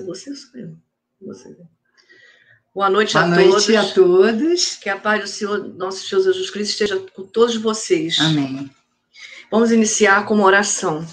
Você sou eu. Você. Boa noite Boa noite a todos. Que a paz do Senhor, nosso Senhor Jesus Cristo, esteja com todos vocês. Amém. Vamos iniciar com uma oração.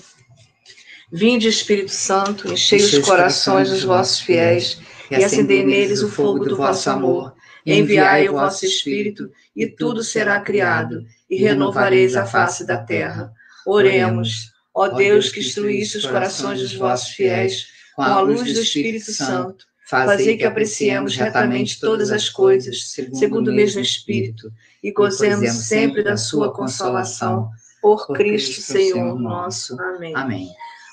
Vinde, Espírito Santo, enchei os corações dos vossos fiéis e acendei neles o fogo do vosso amor. Enviai o vosso Espírito e tudo será criado e renovareis a face da terra. Oremos. Ó Deus, que instruísse os corações dos vossos fiéis com a luz do Espírito Santo, fazei que apreciemos retamente todas as coisas, segundo o mesmo Espírito, e gozemos sempre da sua consolação. Por Cristo, Senhor nosso. Amém. Amém.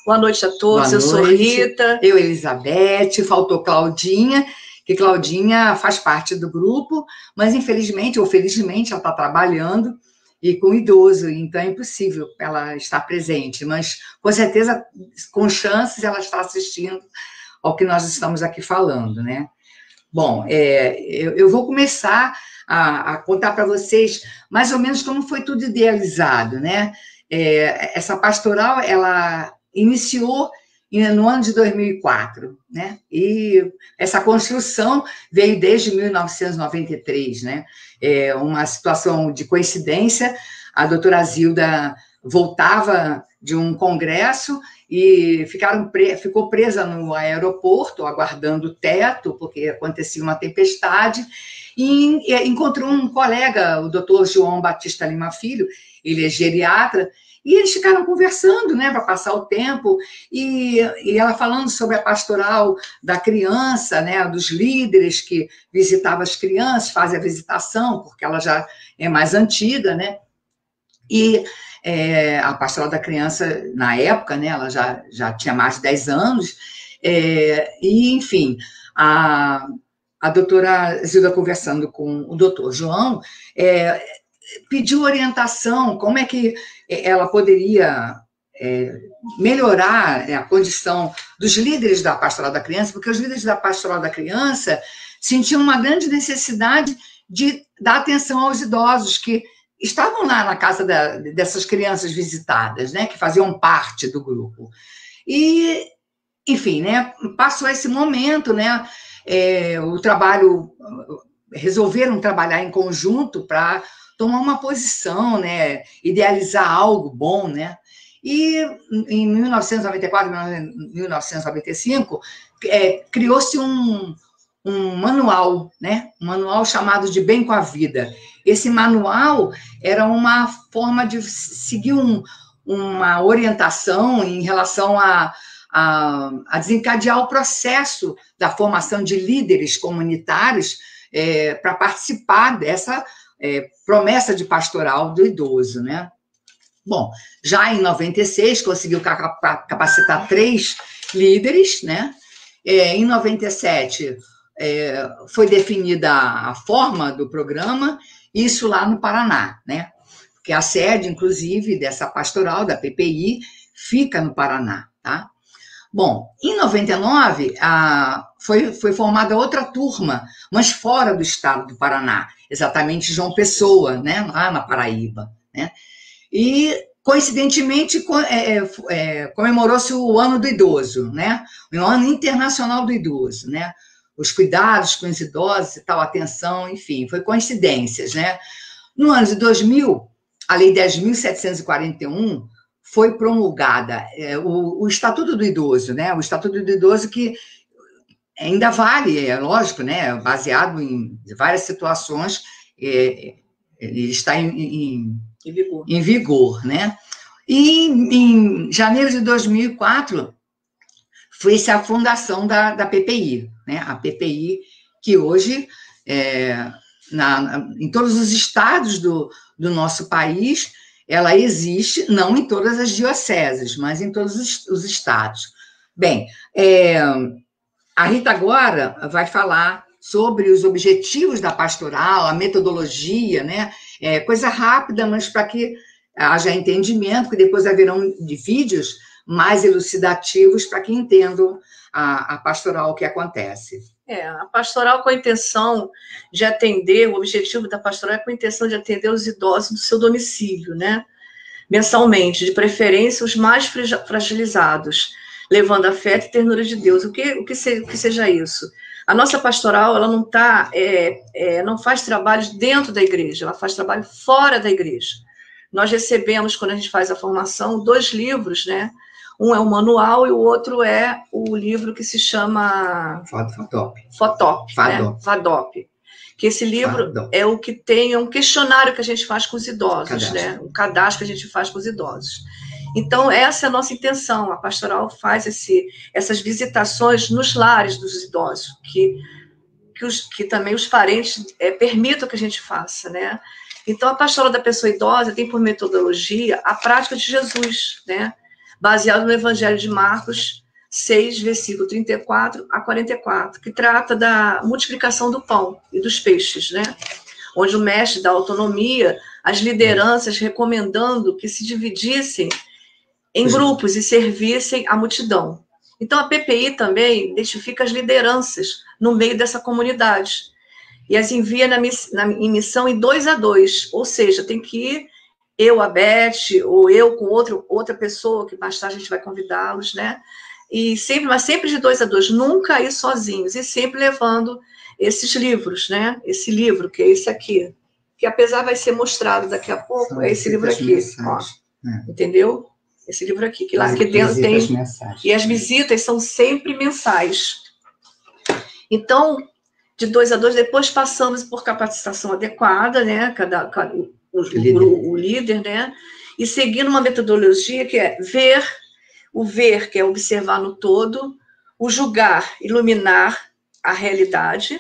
Boa noite a todos, eu sou Rita. Eu, Elizabeth, faltou Claudinha, que Claudinha faz parte do grupo, mas infelizmente ou felizmente ela está trabalhando e com idoso, então é impossível ela estar presente, mas com certeza, com chances, ela está assistindo ao que nós estamos aqui falando, né? Bom, eu vou começar a contar para vocês mais ou menos como foi tudo idealizado, né? Essa pastoral, ela iniciou no ano de 2004, né? E essa construção veio desde 1993, né? Uma situação de coincidência, a doutora Zilda voltava de um congresso e ficou presa no aeroporto, aguardando o teto, porque acontecia uma tempestade, e encontrou um colega, o doutor João Batista Lima Filho, ele é geriatra, e eles ficaram conversando, né, para passar o tempo, e ela falando sobre a pastoral da criança, né, dos líderes que visitavam as crianças, fazem a visitação, porque ela já é mais antiga, né, e a pastoral da criança, na época, né, ela já tinha mais de 10 anos, e, enfim, a doutora Zilda, conversando com o doutor João, pediu orientação, como é que ela poderia melhorar a condição dos líderes da pastoral da criança, porque os líderes da pastoral da criança sentiam uma grande necessidade de dar atenção aos idosos que estavam lá na casa dessas crianças visitadas, né, que faziam parte do grupo. E, enfim, né, passou esse momento, né, resolveram trabalhar em conjunto para tomar uma posição, né, idealizar algo bom, né, e em 1994, 1995, criou-se um manual, né, um manual chamado de Bem com a Vida. Esse manual era uma forma de seguir uma orientação em relação a desencadear o processo da formação de líderes comunitários para participar dessa promessa de pastoral do idoso, né? Bom, já em 96 conseguiu capacitar 3 líderes, né? Em 97 foi definida a forma do programa, isso lá no Paraná, né? Porque a sede, inclusive, dessa pastoral, da PPI, fica no Paraná, tá? Bom, em 99, foi formada outra turma, mas fora do estado do Paraná, exatamente João Pessoa, né, lá na Paraíba, né? E, coincidentemente, comemorou-se o Ano do Idoso, né? O Ano Internacional do Idoso, né? Os cuidados com os idosos e tal, atenção, enfim, foi coincidências, né? No ano de 2000, a Lei 10.741 foi promulgada, o Estatuto do Idoso, né? O Estatuto do Idoso que ainda vale, é lógico, né? Baseado em várias situações, ele está em vigor, né? E em janeiro de 2004, foi-se a fundação da PPI, né? A PPI que hoje, em todos os estados do nosso país, ela existe, não em todas as dioceses, mas em todos os estados. Bem, a Rita agora vai falar sobre os objetivos da pastoral, a metodologia, né? Coisa rápida, mas para que haja entendimento, que depois haverão de vídeos mais elucidativos para que entendam a pastoral, o que acontece. A pastoral com a intenção de atender, o objetivo da pastoral é com a intenção de atender os idosos do seu domicílio, né? Mensalmente, de preferência os mais fragilizados, levando afeto e ternura de Deus. O que seja isso? A nossa pastoral, ela não não faz trabalhos dentro da igreja, ela faz trabalho fora da igreja. Nós recebemos, quando a gente faz a formação, 2 livros, né? Um é o manual e o outro é o livro que se chama... FOTOP. Que esse livro é o que tem, é um questionário que a gente faz com os idosos, né? Um cadastro que a gente faz com os idosos. Então, essa é a nossa intenção. A pastoral faz essas visitações nos lares dos idosos, que também os parentes permitam que a gente faça, né? Então, a pastoral da pessoa idosa tem por metodologia a prática de Jesus, né? Baseado no Evangelho de Marcos 6, versículo 34 a 44, que trata da multiplicação do pão e dos peixes, né? Onde o mestre dá autonomia às lideranças, recomendando que se dividissem em grupos e servissem à multidão. Então, a PPI também identifica as lideranças no meio dessa comunidade e as envia em missão em 2 a 2, ou seja, tem que ir eu, a Beth, ou eu com outra pessoa, que mais tarde a gente vai convidá-los, né? Mas sempre de 2 a 2, nunca ir sozinhos, e sempre levando esses livros, né? Esse livro, que é esse aqui, que apesar vai ser mostrado daqui a pouco, é esse livro aqui, ó, entendeu? Esse livro aqui, que lá que dentro tem... E as visitas são sempre mensais. Então, de 2 a 2, depois passamos por capacitação adequada, né? O líder, né? E seguindo uma metodologia que é o ver, que é observar no todo, o julgar, iluminar a realidade,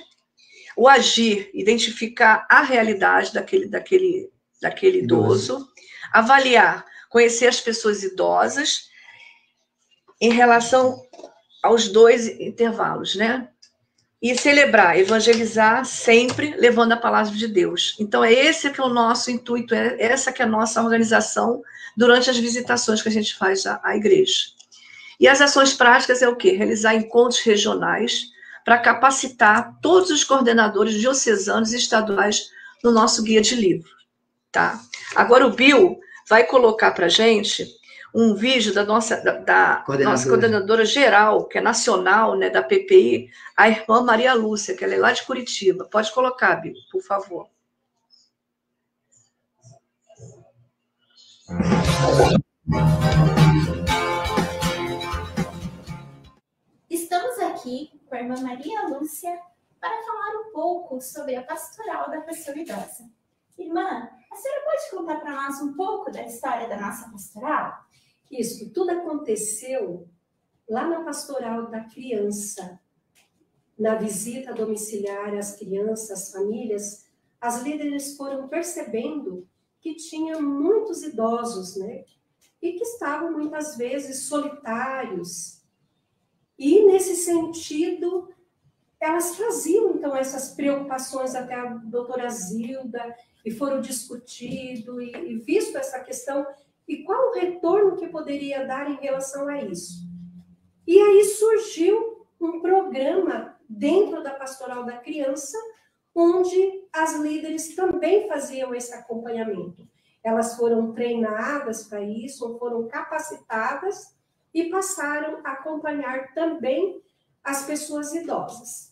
o agir, identificar a realidade daquele idoso, avaliar, conhecer as pessoas idosas em relação aos 2 intervalos, né? E celebrar, evangelizar sempre levando a palavra de Deus. Então, esse que é o nosso intuito, essa que é a nossa organização durante as visitações que a gente faz à igreja. E as ações práticas é o quê? Realizar encontros regionais para capacitar todos os coordenadores diocesanos e estaduais no nosso guia de livro, tá? Agora o Bill vai colocar para a gente um vídeo da nossa coordenadora geral, que é nacional, né, da PPI, a irmã Maria Lúcia, que ela é lá de Curitiba. Pode colocar, Bill, por favor. Estamos aqui com a irmã Maria Lúcia para falar um pouco sobre a pastoral da pessoa idosa. Irmã, a senhora pode contar para nós um pouco da história da nossa pastoral? Isso, tudo aconteceu lá na pastoral da criança, na visita domiciliar às crianças, às famílias. As líderes foram percebendo que tinha muitos idosos, né? E que estavam muitas vezes solitários. E nesse sentido, elas traziam então essas preocupações até a doutora Zilda, e foram discutido e visto essa questão. E qual o retorno que poderia dar em relação a isso? E aí surgiu um programa dentro da Pastoral da Criança, onde as líderes também faziam esse acompanhamento. Elas foram treinadas para isso, foram capacitadas e passaram a acompanhar também as pessoas idosas.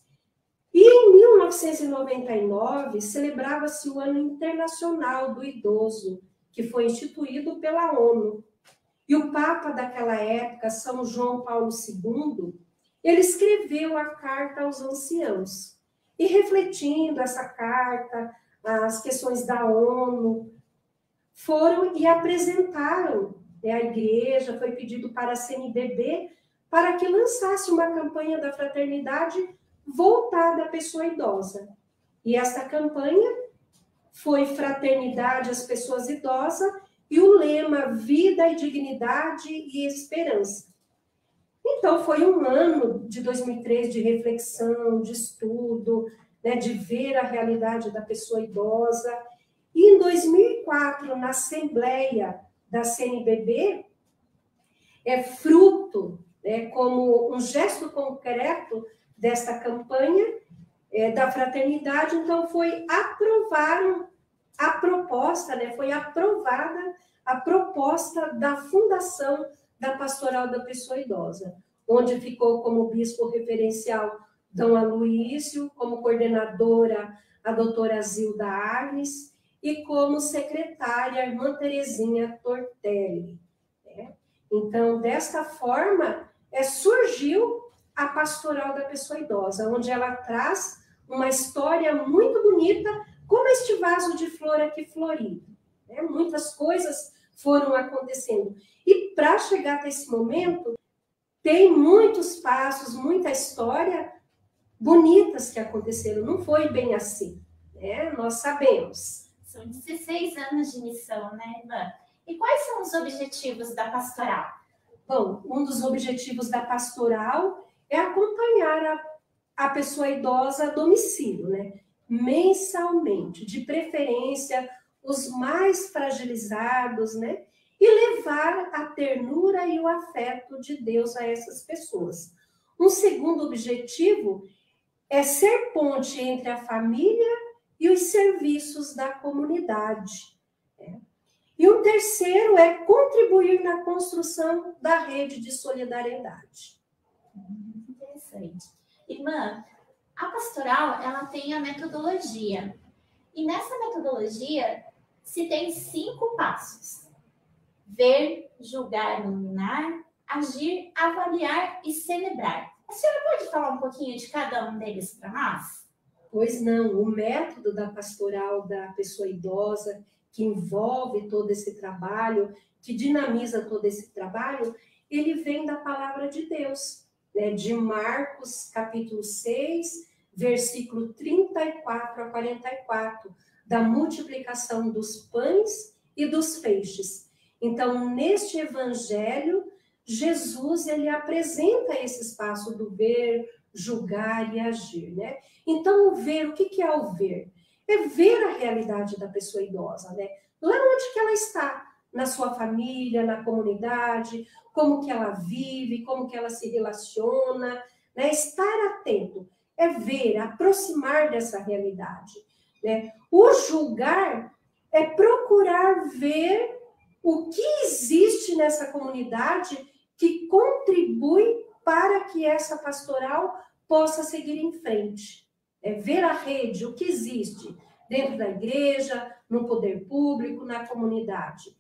E em 1999, celebrava-se o Ano Internacional do Idoso, que foi instituído pela ONU. E o Papa daquela época, São João Paulo II, ele escreveu a Carta aos Anciãos. E refletindo essa carta, as questões da ONU, foram e apresentaram, né, a igreja, foi pedido para a CNBB, para que lançasse uma campanha da fraternidade voltada à pessoa idosa. E essa campanha foi Fraternidade às Pessoas Idosas, e o lema Vida e Dignidade e Esperança. Então, foi um ano de 2003 de reflexão, de estudo, né, de ver a realidade da pessoa idosa. E em 2004, na Assembleia da CNBB, fruto, né, como um gesto concreto desta campanha, da fraternidade, então foi aprovada a proposta da fundação da Pastoral da Pessoa Idosa, onde ficou como bispo referencial Dom Aloísio, como coordenadora a doutora Zilda Agnes e como secretária a irmã Terezinha Tortelli. Né? Então, desta forma, surgiu a Pastoral da Pessoa Idosa, onde ela traz uma história muito bonita, como este vaso de flor aqui florido. Né? Muitas coisas foram acontecendo. E para chegar até esse momento, tem muitos passos, muita história bonitas que aconteceram. Não foi bem assim, né? Nós sabemos. São 16 anos de missão, né, irmã? E quais são os objetivos da pastoral? Bom, um dos objetivos da pastoral é acompanhar a pessoa idosa a domicílio, né? Mensalmente, de preferência os mais fragilizados, né? E levar a ternura e o afeto de Deus a essas pessoas. Um segundo objetivo é ser ponte entre a família e os serviços da comunidade. Né? E um terceiro é contribuir na construção da rede de solidariedade. Interessante. Irmã, a pastoral, ela tem a metodologia. E nessa metodologia se tem 5 passos: ver, julgar, iluminar, agir, avaliar e celebrar. A senhora pode falar um pouquinho de cada um deles para nós? Pois não, o método da pastoral da pessoa idosa, que envolve todo esse trabalho, que dinamiza todo esse trabalho, ele vem da palavra de Deus, né? De Marcos, capítulo 6, versículo 34 a 44, da multiplicação dos pães e dos peixes. Então, neste evangelho, Jesus, ele apresenta esse espaço do ver, julgar e agir, né? Então, o ver, o que é o ver? É ver a realidade da pessoa idosa, né? Lá onde que ela está, na sua família, na comunidade, como que ela vive, como que ela se relaciona, né? Estar atento, é ver, aproximar dessa realidade, né? O julgar é procurar ver o que existe nessa comunidade que contribui para que essa pastoral possa seguir em frente. É ver a rede, o que existe dentro da igreja, no poder público, na comunidade.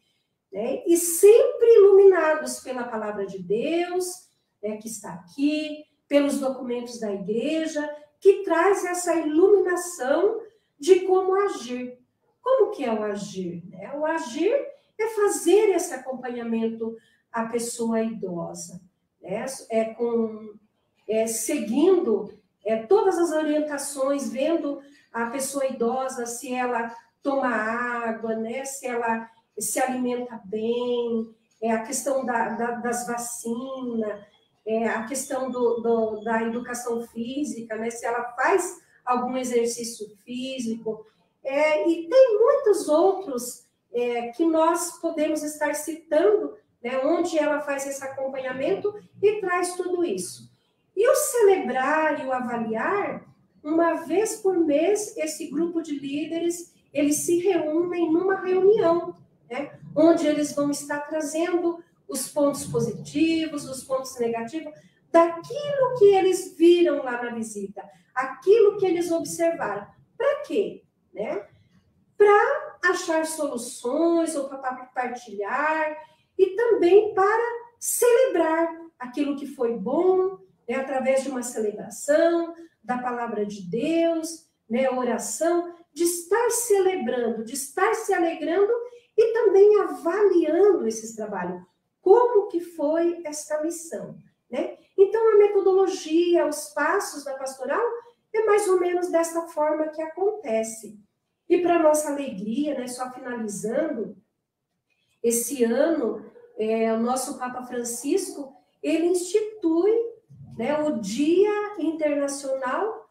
Né? E sempre iluminados pela palavra de Deus, né, que está aqui, pelos documentos da igreja, que traz essa iluminação de como agir. Como que é o agir? Né? O agir é fazer esse acompanhamento à pessoa idosa, né? Seguindo todas as orientações, vendo a pessoa idosa, se ela toma água, né? Se ela se alimenta bem, a questão das vacinas, a questão da educação física, né? Se ela faz algum exercício físico, e tem muitos outros que nós podemos estar citando, né? Onde ela faz esse acompanhamento e traz tudo isso. E o celebrar e o avaliar, uma vez por mês, esse grupo de líderes, eles se reúnem numa reunião, né? Onde eles vão estar trazendo os pontos positivos, os pontos negativos, daquilo que eles viram lá na visita, aquilo que eles observaram. Para quê? Né? Para achar soluções ou para compartilhar e também para celebrar aquilo que foi bom, né? Através de uma celebração, da palavra de Deus, né? Oração, de estar celebrando, de estar se alegrando e também avaliando esses trabalhos. Como que foi esta missão, né? Então, a metodologia, os passos da pastoral é mais ou menos dessa forma que acontece. E para nossa alegria, né, só finalizando, esse ano, o nosso Papa Francisco, ele institui, né, o Dia Internacional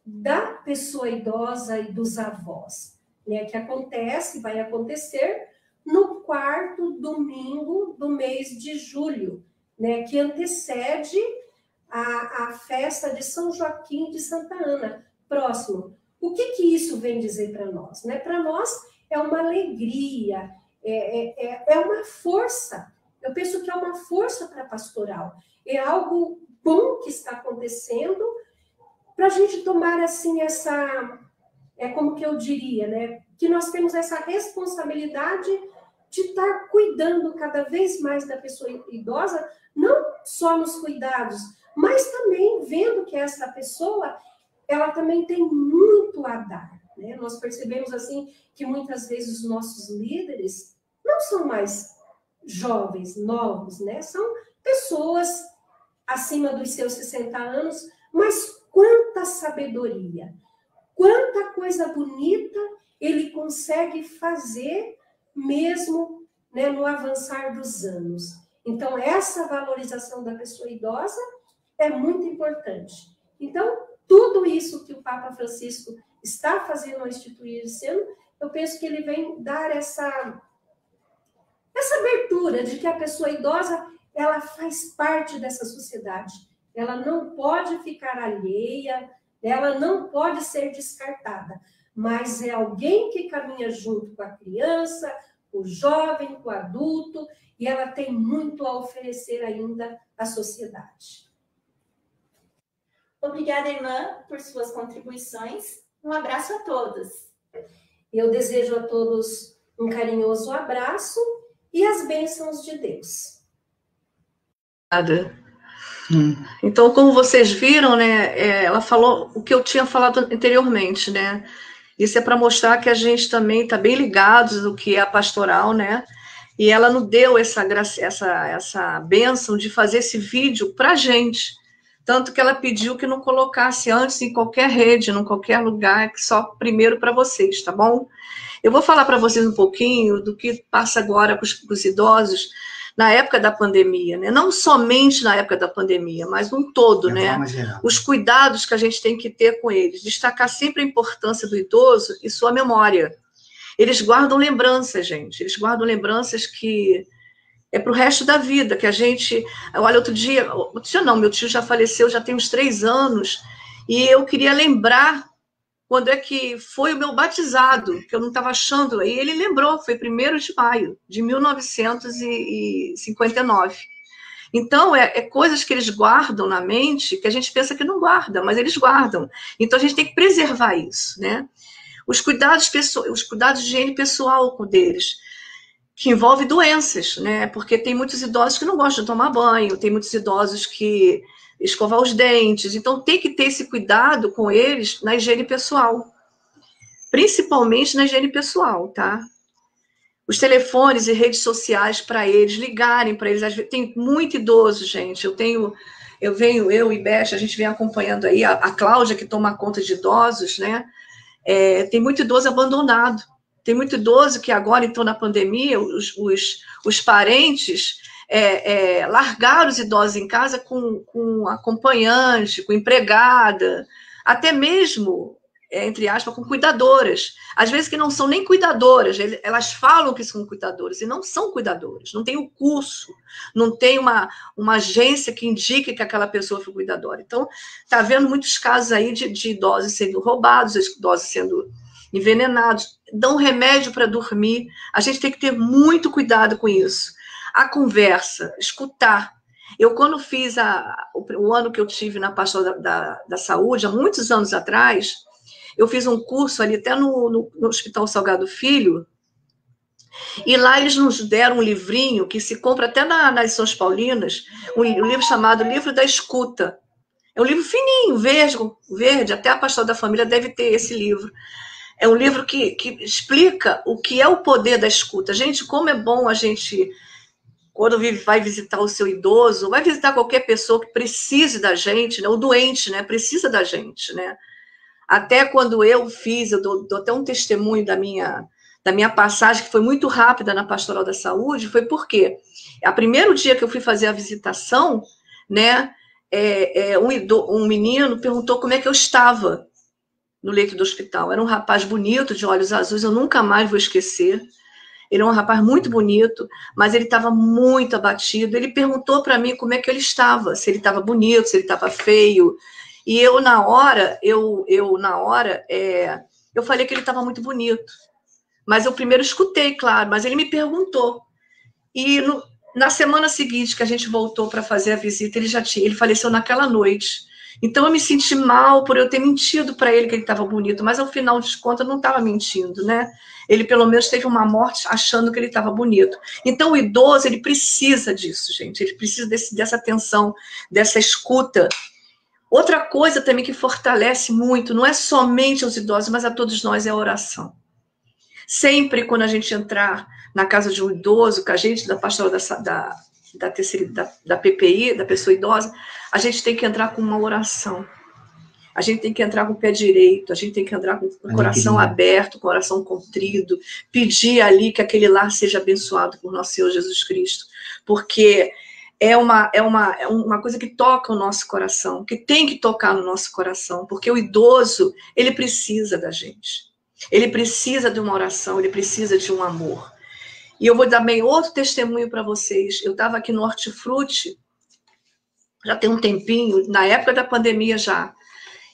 da Pessoa Idosa e dos Avós, né, que vai acontecer no 4º domingo do mês de julho, né, que antecede a festa de São Joaquim de Santa Ana, próximo. O que isso vem dizer para nós? Né? Para nós é uma alegria, é uma força eu penso que é uma força para a pastoral. É algo bom que está acontecendo para a gente tomar, assim, como que eu diria, né? Que nós temos essa responsabilidade de estar cuidando cada vez mais da pessoa idosa, não só nos cuidados, mas também vendo que essa pessoa, ela também tem muito a dar, né? Nós percebemos, assim, que muitas vezes os nossos líderes não são mais jovens, novos, né? São pessoas acima dos seus 60 anos, mas quanta sabedoria, quanta coisa bonita ele consegue fazer mesmo, né, no avançar dos anos. Então, essa valorização da pessoa idosa é muito importante. Então, tudo isso que o Papa Francisco está fazendo ao instituir esse ano, eu penso que ele vem dar essa abertura de que a pessoa idosa, ela faz parte dessa sociedade. Ela não pode ficar alheia, ela não pode ser descartada, mas é alguém que caminha junto com a criança, com o jovem, com o adulto, e ela tem muito a oferecer ainda à sociedade. Obrigada, irmã, por suas contribuições. Um abraço a todos. Eu desejo a todos um carinhoso abraço e as bênçãos de Deus. Obrigada. Então, como vocês viram, né, ela falou o que eu tinha falado anteriormente, né? Isso é para mostrar que a gente também está bem ligado do que é a pastoral, né? E ela nos deu essa bênção de fazer esse vídeo para a gente. Tanto que ela pediu que não colocasse antes em qualquer rede, em qualquer lugar, só primeiro para vocês, tá bom? Eu vou falar para vocês um pouquinho do que passa agora com os idosos na época da pandemia, né? Não somente na época da pandemia, mas um todo, né? Os cuidados que a gente tem que ter com eles. Destacar sempre a importância do idoso e sua memória. Eles guardam lembranças, gente. Eles guardam lembranças que é para o resto da vida, que a gente... Olha, outro dia não, meu tio já faleceu, já tem uns 3 anos, e eu queria lembrar quando é que foi o meu batizado, que eu não estava achando, e ele lembrou, foi 1º de maio de 1959. Então, coisas que eles guardam na mente, que a gente pensa que não guarda, mas eles guardam. Então, a gente tem que preservar isso, né? Os cuidados de higiene pessoal deles, que envolve doenças, né? Porque tem muitos idosos que não gostam de tomar banho, tem muitos idosos que escovar os dentes, então tem que ter esse cuidado com eles na higiene pessoal, principalmente na higiene pessoal, tá? Os telefones e redes sociais para eles, ligarem para eles, tem muito idoso, gente, eu e Beth, a gente vem acompanhando aí, a Cláudia que toma conta de idosos, né? Tem muito idoso abandonado, tem muito idoso que agora, então, na pandemia, os parentes largaram os idosos em casa com acompanhante, com empregada, até mesmo, entre aspas, com cuidadoras. Às vezes que não são nem cuidadoras, elas falam que são cuidadoras, e não são cuidadoras, não tem o curso, não tem uma agência que indique que aquela pessoa foi cuidadora. Então, está havendo muitos casos aí de idosos sendo roubados, idosos sendo envenenados, dão remédio para dormir. A gente tem que ter muito cuidado com isso. A conversa, escutar. Eu, quando fiz o ano que eu tive na pastoral da saúde, há muitos anos atrás, eu fiz um curso ali até no Hospital Salgado Filho, e lá eles nos deram um livrinho que se compra até nas São Paulinas, um livro chamado Livro da Escuta. É um livro fininho, verde, até a pastoral da família deve ter esse livro. É um livro que explica o que é o poder da escuta. Gente, como é bom a gente, quando vai visitar o seu idoso, vai visitar qualquer pessoa que precise da gente, né? O doente, né? Precisa da gente, né? Até quando eu dou até um testemunho da minha passagem, que foi muito rápida na pastoral da saúde, foi porque, o primeiro dia que eu fui fazer a visitação, né? Um menino perguntou como é que eu estava no leito do hospital. Era um rapaz bonito, de olhos azuis, eu nunca mais vou esquecer. Ele é um rapaz muito bonito, mas ele estava muito abatido. Ele perguntou para mim como é que ele estava, se ele estava bonito, se ele estava feio. E eu, na hora, eu falei que ele estava muito bonito. Mas eu primeiro escutei, claro, mas ele me perguntou. E Na semana seguinte que a gente voltou para fazer a visita, ele faleceu naquela noite. Então eu me senti mal por eu ter mentido para ele que ele estava bonito, mas ao final de contas eu não estava mentindo, né? Ele pelo menos teve uma morte achando que ele estava bonito. Então o idoso, ele precisa disso, gente. Ele precisa dessa atenção, dessa escuta. Outra coisa também que fortalece muito, não é somente aos idosos, mas a todos nós, é a oração. Sempre quando a gente entrar na casa de um idoso, com a gente, da pastoral da PPI, da pessoa idosa, a gente tem que entrar com uma oração. A gente tem que entrar com o pé direito, a gente tem que entrar com o coração aberto, com o coração contrido, pedir ali que aquele lar seja abençoado por nosso Senhor Jesus Cristo, porque é uma coisa que toca o nosso coração, que tem que tocar no nosso coração, porque o idoso, ele precisa da gente. Ele precisa de uma oração, ele precisa de um amor. E eu vou dar bem outro testemunho para vocês. Eu estava aqui no Hortifruti, já tem um tempinho, na época da pandemia já,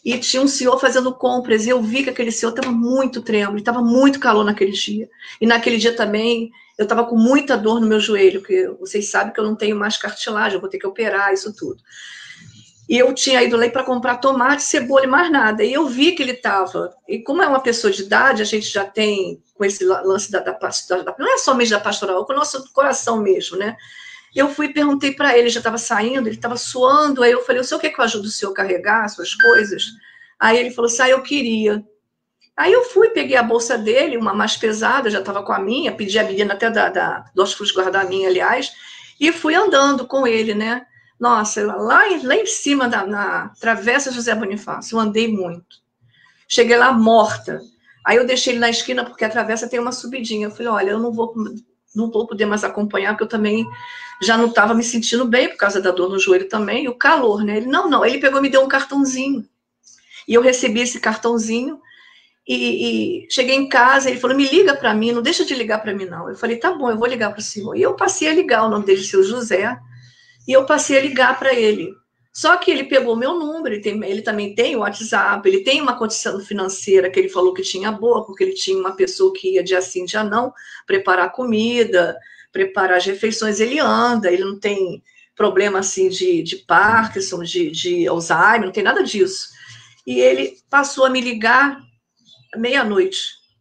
e tinha um senhor fazendo compras, e eu vi que aquele senhor estava muito trêmulo, estava muito calor naquele dia. E naquele dia também, eu estava com muita dor no meu joelho, porque vocês sabem que eu não tenho mais cartilagem, eu vou ter que operar isso tudo. E eu tinha ido lá para comprar tomate, cebola e mais nada. E eu vi que ele estava. E como é uma pessoa de idade, a gente já tem com esse lance não é somente da pastoral, com o nosso coração mesmo, né? Eu fui e perguntei para ele, já estava saindo, ele estava suando. Aí eu falei, o senhor quer que eu ajude o senhor a carregar as suas coisas? Aí ele falou assim, eu queria. Aí eu fui, peguei a bolsa dele, uma mais pesada, já estava com a minha, pedi a menina até do Hortifruti guardar a minha, aliás, e fui andando com ele, né? Nossa, lá em cima, na Travessa José Bonifácio, eu andei muito. Cheguei lá morta. Aí eu deixei ele na esquina, porque a travessa tem uma subidinha. Eu falei, olha, eu não vou poder mais acompanhar, porque eu também já não estava me sentindo bem, por causa da dor no joelho também, e o calor, né? Ele, não. Ele pegou e me deu um cartãozinho. E eu recebi esse cartãozinho, e cheguei em casa, ele falou, me liga para mim, não deixa de ligar para mim, não. Eu falei, tá bom, eu vou ligar para o senhor. E eu passei a ligar, o nome dele é seu José, e eu passei a ligar para ele. Só que ele pegou meu número, ele também tem o WhatsApp, ele tem uma condição financeira que ele falou que tinha boa, porque ele tinha uma pessoa que ia dia sim, dia não, preparar comida, preparar as refeições, ele anda, ele não tem problema assim de Parkinson, de Alzheimer, não tem nada disso. E ele passou a me ligar meia-noite.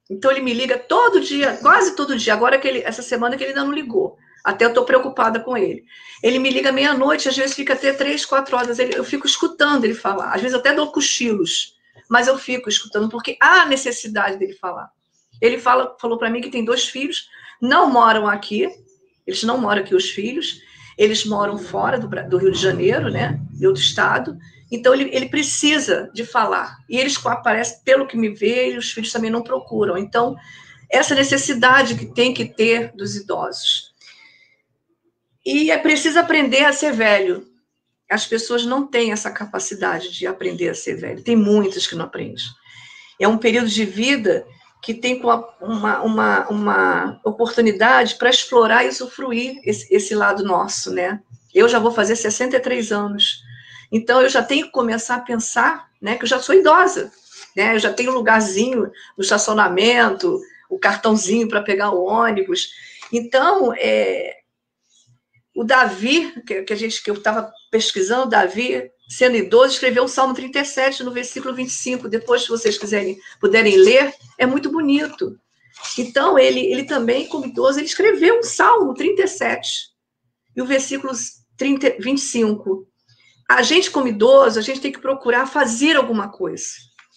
Então ele me liga todo dia, quase todo dia, agora essa semana que ele ainda não ligou. Até eu estou preocupada com ele. Ele me liga meia-noite, às vezes fica até 3, 4 horas. Eu fico escutando ele falar. Às vezes até dou cochilos, mas eu fico escutando, porque há necessidade dele falar. Ele falou para mim que tem 2 filhos, não moram aqui, eles não moram aqui, os filhos, eles moram fora do Rio de Janeiro, né, de outro estado. Então ele precisa de falar. E eles aparecem, pelo que me vê, e os filhos também não procuram. Então, essa necessidade que tem que ter dos idosos. E é preciso aprender a ser velho. As pessoas não têm essa capacidade de aprender a ser velho. Tem muitas que não aprendem. É um período de vida que tem uma oportunidade para explorar e usufruir esse lado nosso, né? Eu já vou fazer 63 anos. Então, eu já tenho que começar a pensar, né, que eu já sou idosa. Né? Eu já tenho um lugarzinho no estacionamento, o cartãozinho para pegar o ônibus. Então, o Davi, que eu estava pesquisando, Davi, sendo idoso, escreveu o Salmo 37, no versículo 25. Depois, se vocês puderem ler, é muito bonito. Então, ele também, como idoso, ele escreveu um Salmo 37. E o versículo 25. A gente, como idoso, a gente tem que procurar fazer alguma coisa.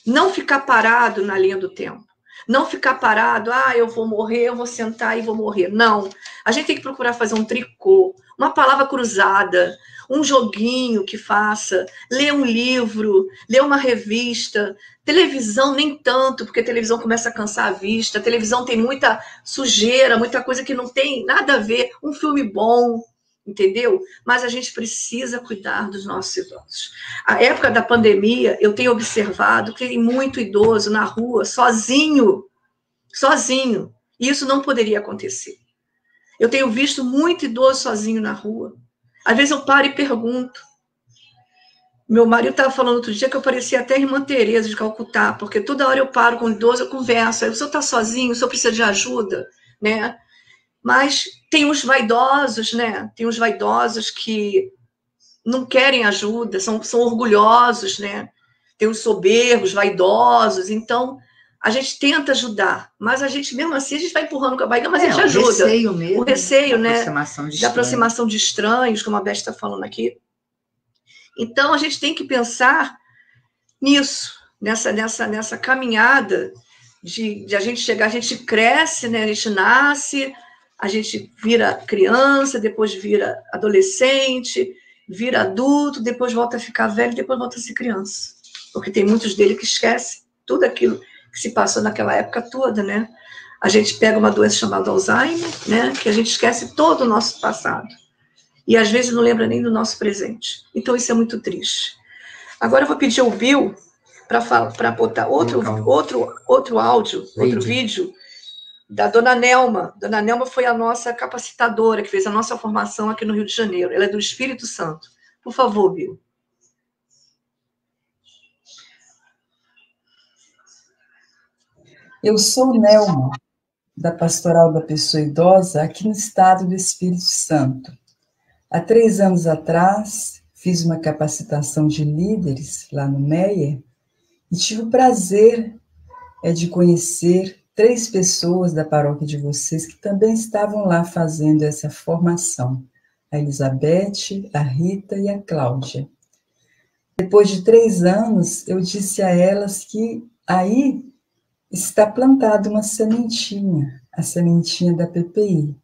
Não ficar parado na linha do tempo. Não ficar parado, eu vou morrer, eu vou sentar e vou morrer. Não. A gente tem que procurar fazer um tricô, uma palavra cruzada, um joguinho que faça, ler um livro, ler uma revista. Televisão nem tanto, porque a televisão começa a cansar a vista. A televisão tem muita sujeira, muita coisa que não tem nada a ver. Um filme bom, entendeu? Mas a gente precisa cuidar dos nossos idosos. A época da pandemia, eu tenho observado que tem muito idoso na rua, sozinho. E isso não poderia acontecer. Eu tenho visto muito idoso sozinho na rua. Às vezes eu paro e pergunto. Meu marido estava falando outro dia que eu parecia até a irmã Teresa de Calcutá, porque toda hora eu paro com o idoso, eu converso. Aí, o senhor está sozinho, o senhor precisa de ajuda, né? Mas tem os vaidosos, né? Tem os vaidosos que não querem ajuda, são orgulhosos, né? Tem os soberbos, vaidosos. Então, a gente tenta ajudar, mas a gente, mesmo assim, a gente vai empurrando com a barriga, mas a gente ajuda. O receio mesmo. O receio, né? Da aproximação de estranhos, como a Beth está falando aqui. Então, a gente tem que pensar nisso, nessa caminhada de a gente chegar, a gente cresce, né? A gente nasce, a gente vira criança, depois vira adolescente, vira adulto, depois volta a ficar velho, depois volta a ser criança. Porque tem muitos deles que esquecem tudo aquilo que se passou naquela época toda, né? A gente pega uma doença chamada Alzheimer, né? Que a gente esquece todo o nosso passado. E às vezes não lembra nem do nosso presente. Então isso é muito triste. Agora eu vou pedir ao Bill para botar outro áudio, outro vídeo da Dona Nelma. Dona Nelma foi a nossa capacitadora, que fez a nossa formação aqui no Rio de Janeiro. Ela é do Espírito Santo. Por favor, Bill. Eu sou Nelma, da Pastoral da Pessoa Idosa, aqui no estado do Espírito Santo. Há 3 anos atrás, fiz uma capacitação de líderes lá no Meier e tive o prazer de conhecer 3 pessoas da paróquia de vocês que também estavam lá fazendo essa formação. A Elizabeth, a Rita e a Cláudia. Depois de 3 anos, eu disse a elas que aí está plantada uma sementinha, a sementinha da PPI.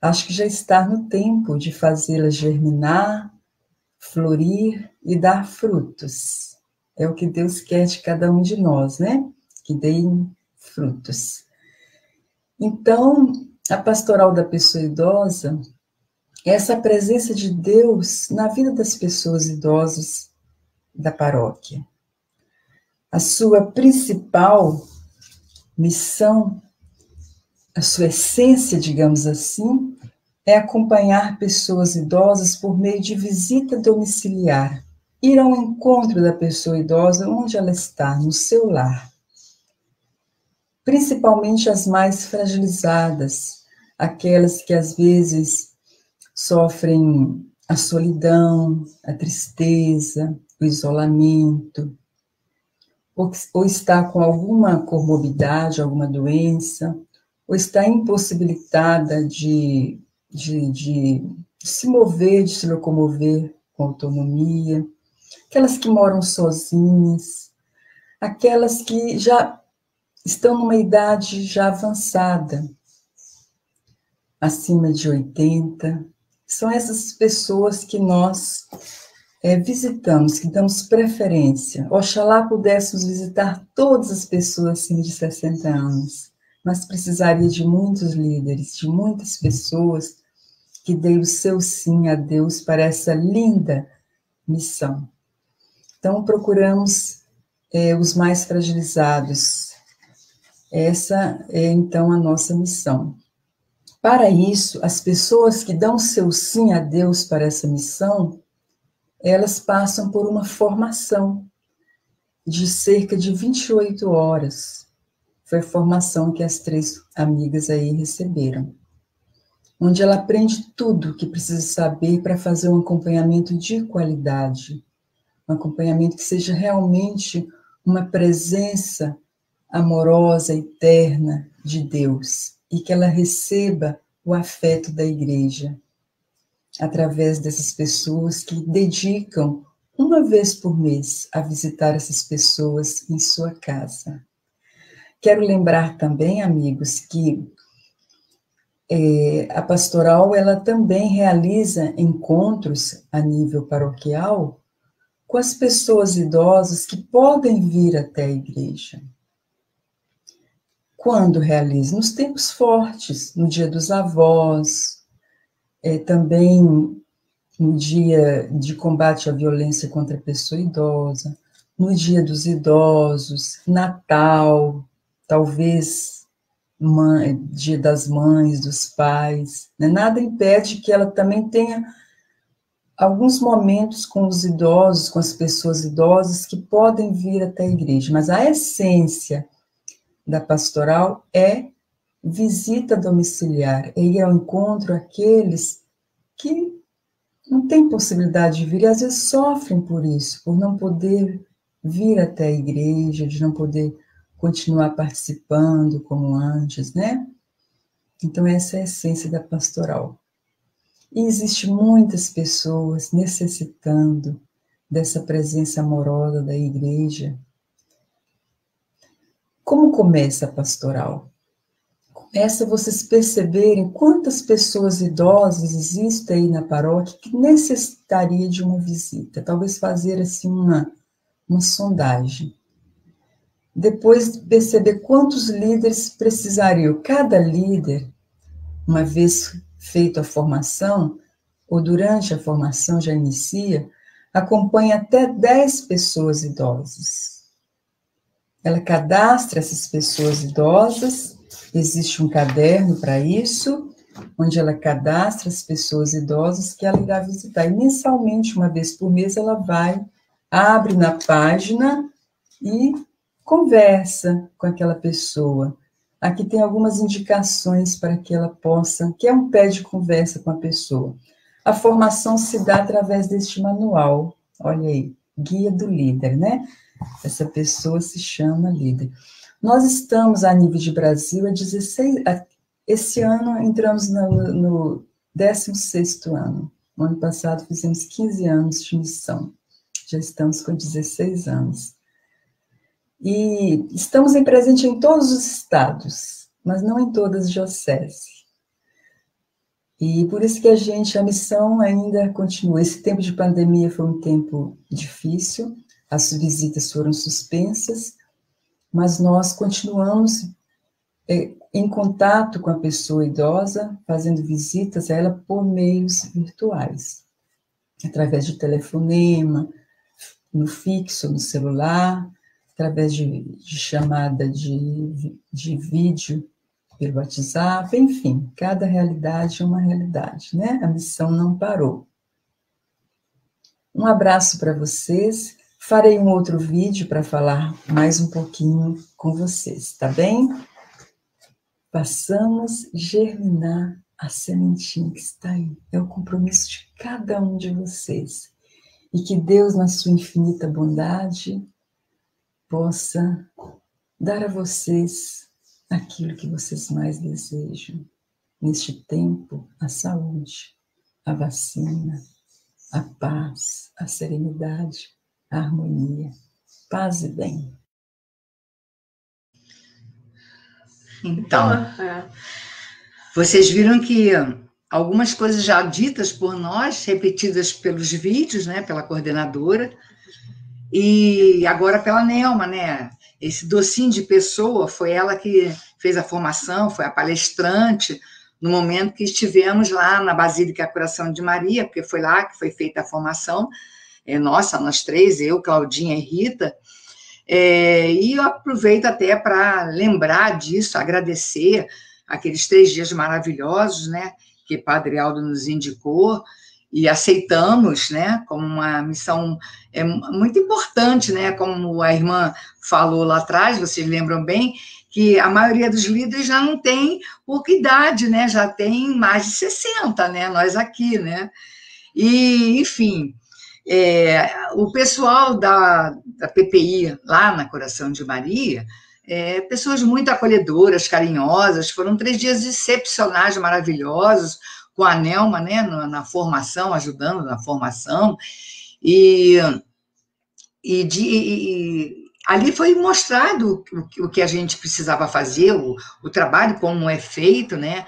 Acho que já está no tempo de fazê-la germinar, florir e dar frutos. É o que Deus quer de cada um de nós, né? Que deem frutos. Então, a pastoral da pessoa idosa é essa presença de Deus na vida das pessoas idosas da paróquia. A sua principal missão, a sua essência, digamos assim, é acompanhar pessoas idosas por meio de visita domiciliar, ir ao encontro da pessoa idosa onde ela está, no seu lar. Principalmente as mais fragilizadas, aquelas que às vezes sofrem a solidão, a tristeza, o isolamento, ou está com alguma comorbidade, alguma doença, ou está impossibilitada de se mover, de se locomover com autonomia, aquelas que moram sozinhas, aquelas que já estão numa idade já avançada, acima de 80, são essas pessoas que nós visitamos, que damos preferência. Oxalá pudéssemos visitar todas as pessoas acima de 60 anos, mas precisaria de muitos líderes, de muitas pessoas que deem o seu sim a Deus para essa linda missão. Então, procuramos os mais fragilizados. Essa é, então, a nossa missão. Para isso, as pessoas que dão seu sim a Deus para essa missão, elas passam por uma formação de cerca de 28 horas. Foi a formação que as 3 amigas aí receberam. Onde ela aprende tudo o que precisa saber para fazer um acompanhamento de qualidade. Um acompanhamento que seja realmente uma presença amorosa, eterna de Deus. E que ela receba o afeto da igreja. Através dessas pessoas que dedicam uma vez por mês a visitar essas pessoas em sua casa. Quero lembrar também, amigos, que a pastoral ela também realiza encontros a nível paroquial com as pessoas idosas que podem vir até a igreja. Quando realiza? Nos tempos fortes, no Dia dos Avós, também no Dia de Combate à Violência contra a Pessoa Idosa, no Dia dos Idosos, Natal, talvez Dia das Mães, dos Pais. Né? Nada impede que ela também tenha alguns momentos com os idosos, com as pessoas idosas que podem vir até a igreja, mas a essência da pastoral é visita domiciliar é ir ao encontro àqueles que não têm possibilidade de vir e às vezes sofrem por isso, por não poder vir até a igreja, de não poder continuar participando como antes, né? Então, essa é a essência da pastoral. E existe muitas pessoas necessitando dessa presença amorosa da igreja. Como começa a pastoral? Começa vocês perceberem quantas pessoas idosas existem aí na paróquia que necessitaria de uma visita. Talvez fazer assim uma sondagem. Depois perceber quantos líderes precisariam. Cada líder, uma vez feita a formação, ou durante a formação já inicia, acompanha até 10 pessoas idosas. Ela cadastra essas pessoas idosas, existe um caderno para isso, onde ela cadastra as pessoas idosas que ela irá visitar. E mensalmente, uma vez por mês, ela vai, abre na página e conversa com aquela pessoa. Aqui tem algumas indicações para que ela possa, que é um pé de conversa com a pessoa. A formação se dá através deste manual, olha aí, Guia do Líder, né? Essa pessoa se chama líder. Nós estamos, a nível de Brasil, esse ano entramos no 16º ano. No ano passado fizemos 15 anos de missão. Já estamos com 16 anos. E estamos presentes em todos os estados, mas não em todas as dioceses. E por isso que a missão ainda continua. Esse tempo de pandemia foi um tempo difícil, as visitas foram suspensas, mas nós continuamos em contato com a pessoa idosa, fazendo visitas a ela por meios virtuais, através de telefonema, no fixo, no celular, através de chamada de vídeo pelo WhatsApp, enfim, cada realidade é uma realidade, né? A missão não parou. Um abraço para vocês. Farei um outro vídeo para falar mais um pouquinho com vocês, tá bem? Passamos germinar a sementinha que está aí. É o compromisso de cada um de vocês. E que Deus, na sua infinita bondade, possa dar a vocês aquilo que vocês mais desejam. Neste tempo, a saúde, a vacina, a paz, a serenidade, a harmonia, paz e bem. Então, vocês viram que algumas coisas já ditas por nós, repetidas pelos vídeos, né, pela coordenadora, e agora pela Nelma, né? Esse docinho de pessoa, foi ela que fez a formação, foi a palestrante, no momento que estivemos lá na Basílica Coração de Maria, porque foi lá que foi feita a formação, nossa, nós três, eu, Claudinha e Rita, e eu aproveito até para lembrar disso, agradecer aqueles 3 dias maravilhosos, né, que Padre Aldo nos indicou, e aceitamos, né, como uma missão muito importante, né, como a irmã falou lá atrás, vocês lembram bem, que a maioria dos líderes já não tem pouca idade, né, já tem mais de 60, né, nós aqui, né, e, enfim, o pessoal da PPI, lá na Coração de Maria, pessoas muito acolhedoras, carinhosas, foram 3 dias excepcionais, maravilhosos, com a Nelma, né, na formação, ajudando na formação, e ali foi mostrado o que a gente precisava fazer, o trabalho, como é feito, né,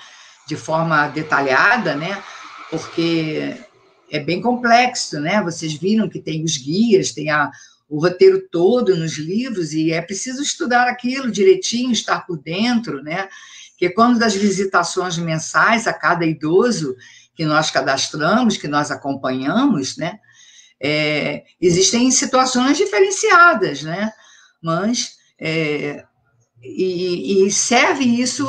de forma detalhada, né, porque é bem complexo, né, vocês viram que tem os guias, tem o roteiro todo nos livros, e é preciso estudar aquilo direitinho, estar por dentro, né, porque quando das visitações mensais a cada idoso que nós cadastramos, que nós acompanhamos, né, existem situações diferenciadas, né, mas e serve isso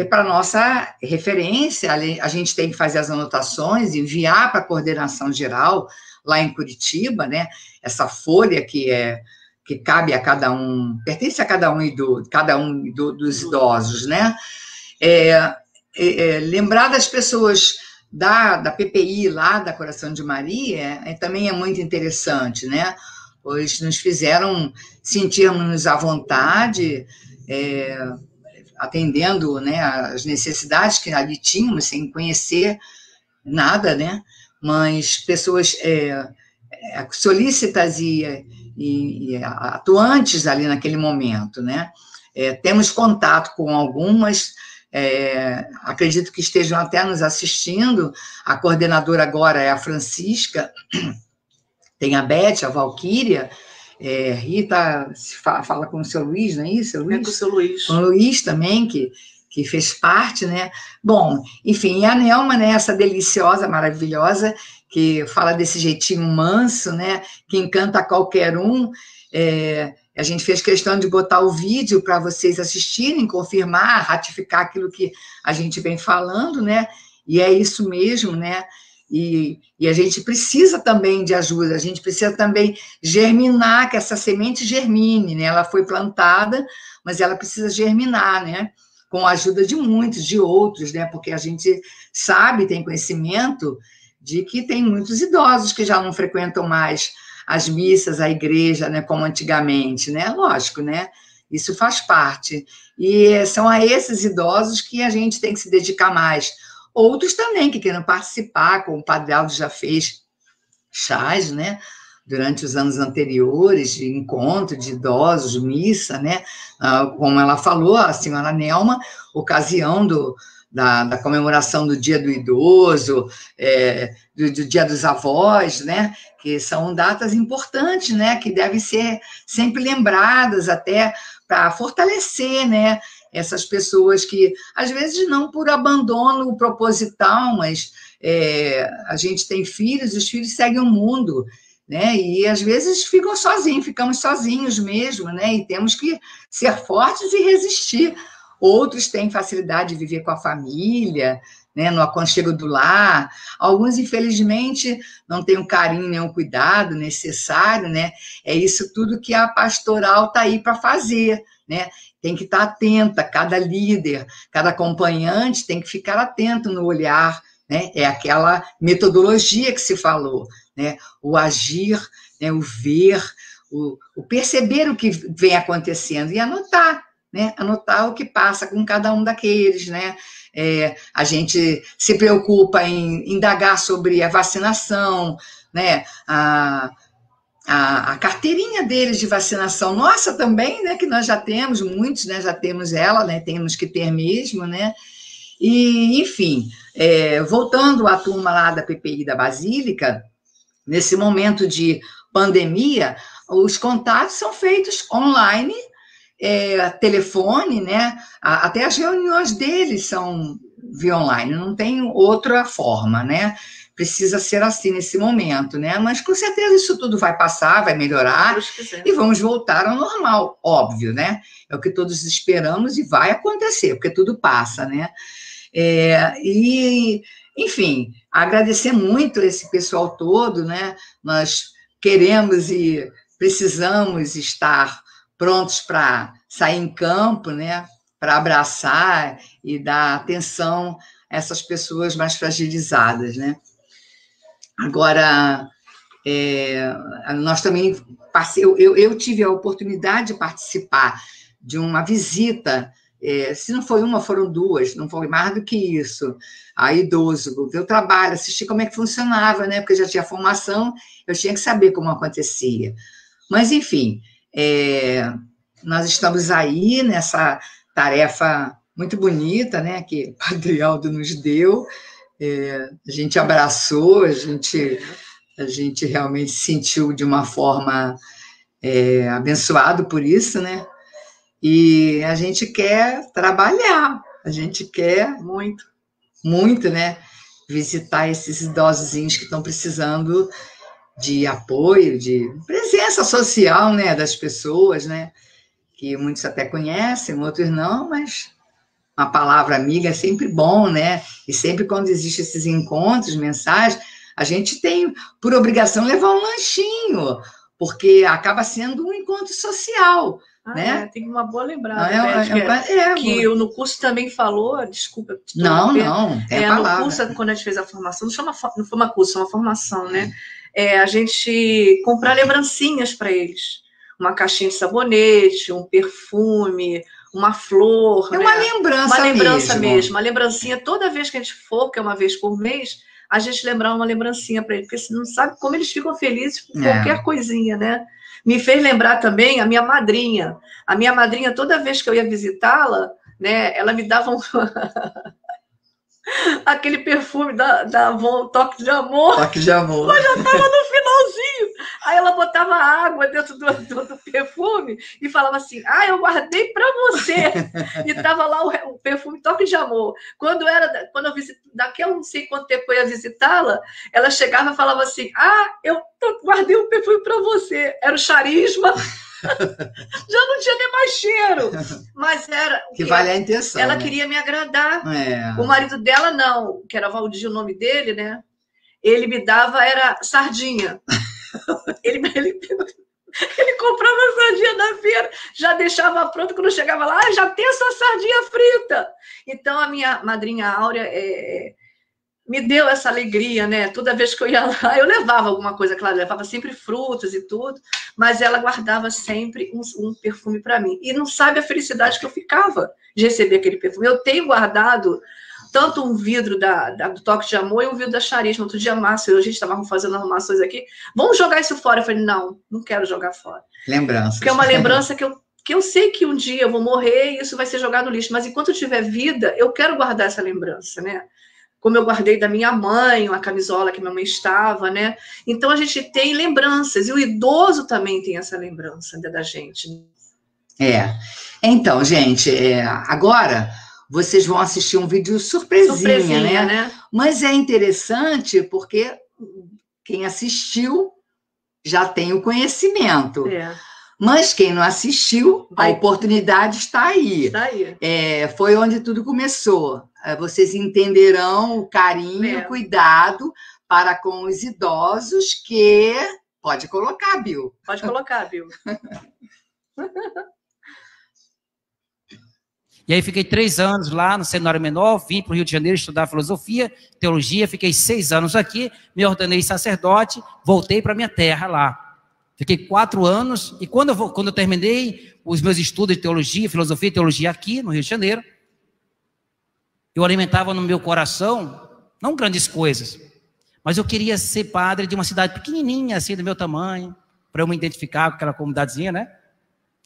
para nossa referência. A gente tem que fazer as anotações, enviar para a coordenação geral lá em Curitiba, né, essa folha que cabe a cada um, pertence a cada um dos idosos, né? lembrar das pessoas da PPI lá, da Coração de Maria, também é muito interessante, né? Pois nos fizeram sentirmos à vontade, atendendo, né, as necessidades que ali tínhamos, sem conhecer nada, né? Mas pessoas solícitas e atuantes ali naquele momento, né? Temos contato com algumas, acredito que estejam até nos assistindo. A coordenadora agora é a Francisca, tem a Beth, a Valquíria, Rita fala com o seu Luiz, não é isso? Com o seu Luiz. Com o Luiz também, que fez parte, né? Bom, enfim, e a Nelma, né, essa deliciosa, maravilhosa, que fala desse jeitinho manso, né, que encanta qualquer um. A gente fez questão de botar o vídeo para vocês assistirem, confirmar, ratificar aquilo que a gente vem falando, né? E é isso mesmo, né? E a gente precisa também de ajuda, a gente precisa também germinar, que essa semente germine, né? Ela foi plantada, mas ela precisa germinar, né? Com a ajuda de muitos, de outros, né? Porque a gente sabe, tem conhecimento de que tem muitos idosos que já não frequentam mais as missas, a igreja, né? Como antigamente, né? Lógico, né? Isso faz parte. E são a esses idosos que a gente tem que se dedicar mais. Outros também que queiram participar, como o Padre Aldo já fez chás, né? Durante os anos anteriores, de encontro de idosos, missa, né? Como ela falou, a senhora Nelma, ocasião da comemoração do Dia do Idoso, do Dia dos Avós, né? Que são datas importantes, né? Que devem ser sempre lembradas até para fortalecer, né? Essas pessoas que, às vezes, não por abandono proposital, mas a gente tem filhos, os filhos seguem o mundo, né? E, às vezes, ficamos sozinhos mesmo, né? E temos que ser fortes e resistir. Outros têm facilidade de viver com a família, né? No aconchego do lar. Alguns, infelizmente, não têm o carinho nem o cuidado necessário, né? É isso tudo que a pastoral está aí para fazer, né? Tem que estar atenta, cada líder, cada acompanhante tem que ficar atento no olhar, né? É aquela metodologia que se falou, né? O agir, né? O ver, o perceber o que vem acontecendo e anotar, né? Anotar o que passa com cada um daqueles, né? A gente se preocupa em indagar sobre a vacinação, né? A carteirinha deles de vacinação, nossa também, né, que nós já temos, muitos, né, já temos ela, né, temos que ter mesmo, né, e, enfim, voltando à turma lá da PPI da Basílica, nesse momento de pandemia, os contatos são feitos online, telefone, né, até as reuniões deles são via online, não tem outra forma, né, precisa ser assim nesse momento, né? Mas com certeza isso tudo vai passar, vai melhorar e vamos voltar ao normal, óbvio, né? É o que todos esperamos e vai acontecer, porque tudo passa, né? Enfim, agradecer muito esse pessoal todo, né? Nós queremos e precisamos estar prontos para sair em campo, né? Para abraçar e dar atenção a essas pessoas mais fragilizadas, né? Agora, nós também eu tive a oportunidade de participar de uma visita, se não foi uma, foram duas, não foi mais do que isso, a idoso, eu trabalho, assisti como é que funcionava, né? Porque eu já tinha formação, eu tinha que saber como acontecia. Mas, enfim, nós estamos aí nessa tarefa muito bonita, né? Que o Padre Aldo nos deu. A gente abraçou, a gente realmente se sentiu de uma forma abençoado por isso, né? E a gente quer trabalhar, a gente quer muito, muito, né? Visitar esses idosozinhos que estão precisando de apoio, de presença social, né? Das pessoas, né? Que muitos até conhecem, outros não, mas uma palavra amiga é sempre bom, né? E sempre quando existem esses encontros mensais, a gente tem, por obrigação, levar um lanchinho, porque acaba sendo um encontro social, né? Tem uma boa lembrada, que no curso também falou, desculpa. Não, é a palavra. No curso, quando a gente fez a formação, não foi uma curso, é uma formação, né? A gente comprar lembrancinhas para eles. Uma caixinha de sabonete, um perfume, uma flor. Uma lembrança mesmo. Uma lembrancinha toda vez que a gente for, que é uma vez por mês, a gente lembrar uma lembrancinha para eles, porque você não sabe como eles ficam felizes por qualquer coisinha, né? Me fez lembrar também a minha madrinha. A minha madrinha, toda vez que eu ia visitá-la, né, ela me dava aquele perfume da Avon, Toque de Amor. Toque de Amor. Mas já estava no finalzinho. Aí ela botava água dentro do perfume e falava assim, eu guardei para você. E tava lá o perfume Toque de Amor. Quando eu daqui a não sei quanto tempo eu ia visitá-la, ela chegava e falava assim, eu guardei um perfume para você. Era o Charisma. Já não tinha nem mais cheiro. Mas era... Que vale a intenção. Ela queria me agradar. O marido dela não, que era Valdir, o nome dele, né? Ele me dava, era sardinha. Ele comprava sardinha na feira, já deixava pronto, quando chegava lá, já tem essa sardinha frita. Então, a minha madrinha Áurea me deu essa alegria, né? Toda vez que eu ia lá, eu levava alguma coisa, claro, levava sempre frutas e tudo, mas ela guardava sempre um perfume para mim. E não sabe a felicidade que eu ficava de receber aquele perfume. Eu tenho guardado tanto um vidro do Toque de Amor e um vidro da Charisma. Outro dia, Márcio, a gente estava fazendo arrumações aqui, vamos jogar isso fora? Eu falei, não quero jogar fora. Lembrança. Porque é uma lembrança que eu sei que um dia eu vou morrer e isso vai ser jogado no lixo, mas enquanto eu tiver vida, eu quero guardar essa lembrança, né? Como eu guardei da minha mãe, uma camisola que minha mãe estava, né? Então, a gente tem lembranças, e o idoso também tem essa lembrança da gente. Então, gente, agora vocês vão assistir um vídeo surpresinha, né? Mas é interessante porque quem assistiu já tem o conhecimento. Mas quem não assistiu, a oportunidade está aí. Foi onde tudo começou. Vocês entenderão o carinho, o cuidado para com os idosos que... Pode colocar, Bill. Pode colocar, Bill. E aí fiquei 3 anos lá no Seminário Menor, vim para o Rio de Janeiro estudar filosofia, teologia, fiquei 6 anos aqui, me ordenei sacerdote, voltei para minha terra lá. Fiquei 4 anos, e quando eu terminei os meus estudos de teologia, filosofia e teologia aqui no Rio de Janeiro, eu alimentava no meu coração, não grandes coisas, mas eu queria ser padre de uma cidade pequenininha, assim, do meu tamanho, para eu me identificar com aquela comunidadezinha, né?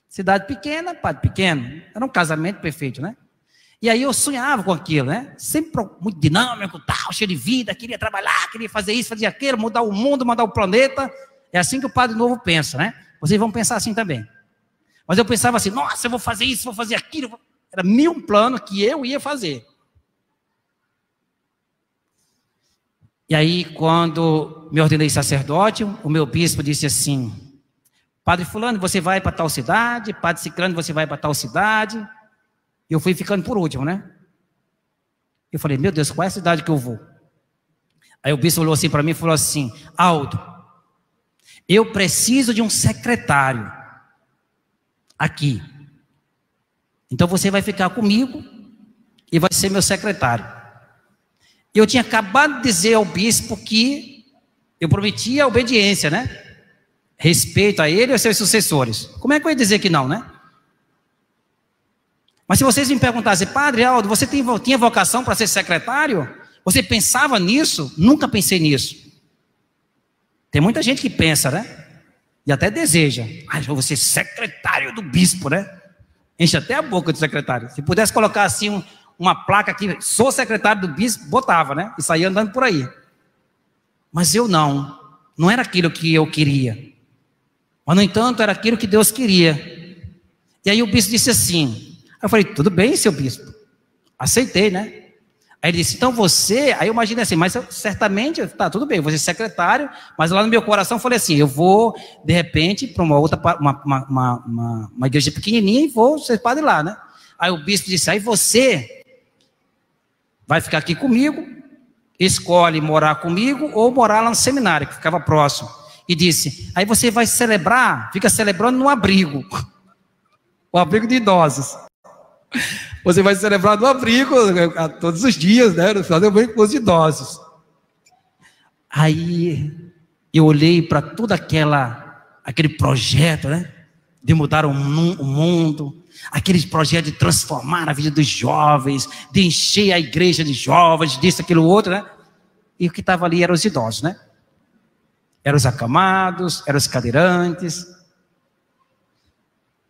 Cidade pequena, padre pequeno, era um casamento perfeito, né? E aí eu sonhava com aquilo, né? Sempre muito dinâmico, tal, cheio de vida, queria trabalhar, queria fazer isso, fazer aquilo, mudar o mundo, mudar o planeta. É assim que o padre novo pensa, né? Vocês vão pensar assim também. Mas eu pensava assim, nossa, eu vou fazer isso, vou fazer aquilo. Era 1000 planos que eu ia fazer. E aí, quando me ordenei sacerdote, o meu bispo disse assim, Padre fulano, você vai para tal cidade, Padre ciclano, você vai para tal cidade. E eu fui ficando por último, né? Eu falei, meu Deus, qual é a cidade que eu vou? Aí o bispo olhou assim para mim e falou assim, Aldo, eu preciso de um secretário aqui. Então você vai ficar comigo e vai ser meu secretário. Eu tinha acabado de dizer ao bispo que eu prometia obediência, né? Respeito a ele e aos seus sucessores. Como é que eu ia dizer que não, né? Mas se vocês me perguntassem, Padre Aldo, você tinha vocação para ser secretário? Você pensava nisso? Nunca pensei nisso. Tem muita gente que pensa, né? E até deseja. Ah, eu vou ser secretário do bispo, né? Enche até a boca do secretário. Se pudesse colocar assim uma placa aqui, sou secretário do bispo, botava, né? E saía andando por aí. Mas eu não era aquilo que eu queria. Mas, no entanto, era aquilo que Deus queria. E aí o bispo disse assim, eu falei, tudo bem, seu bispo. Aceitei, né? Aí ele disse, então você... Aí eu imaginei assim, mas certamente, tá, tudo bem, eu vou ser secretário, mas lá no meu coração eu falei assim, eu vou, de repente, para uma outra, uma igreja pequenininha e vou ser padre lá, né? Aí o bispo disse, aí você vai ficar aqui comigo, escolhe morar comigo ou morar lá no seminário, que ficava próximo. E disse, aí você vai celebrar, fica celebrando no abrigo. o abrigo de idosos. Você vai celebrar no abrigo todos os dias, né? No final do abrigo com os idosos. Aí eu olhei para todo aquele projeto, né? De mudar o mundo, aquele projeto de transformar a vida dos jovens, de encher a igreja de jovens, disso, aquilo, outro, né? E o que estava ali eram os idosos, né? Eram os acamados, eram os cadeirantes.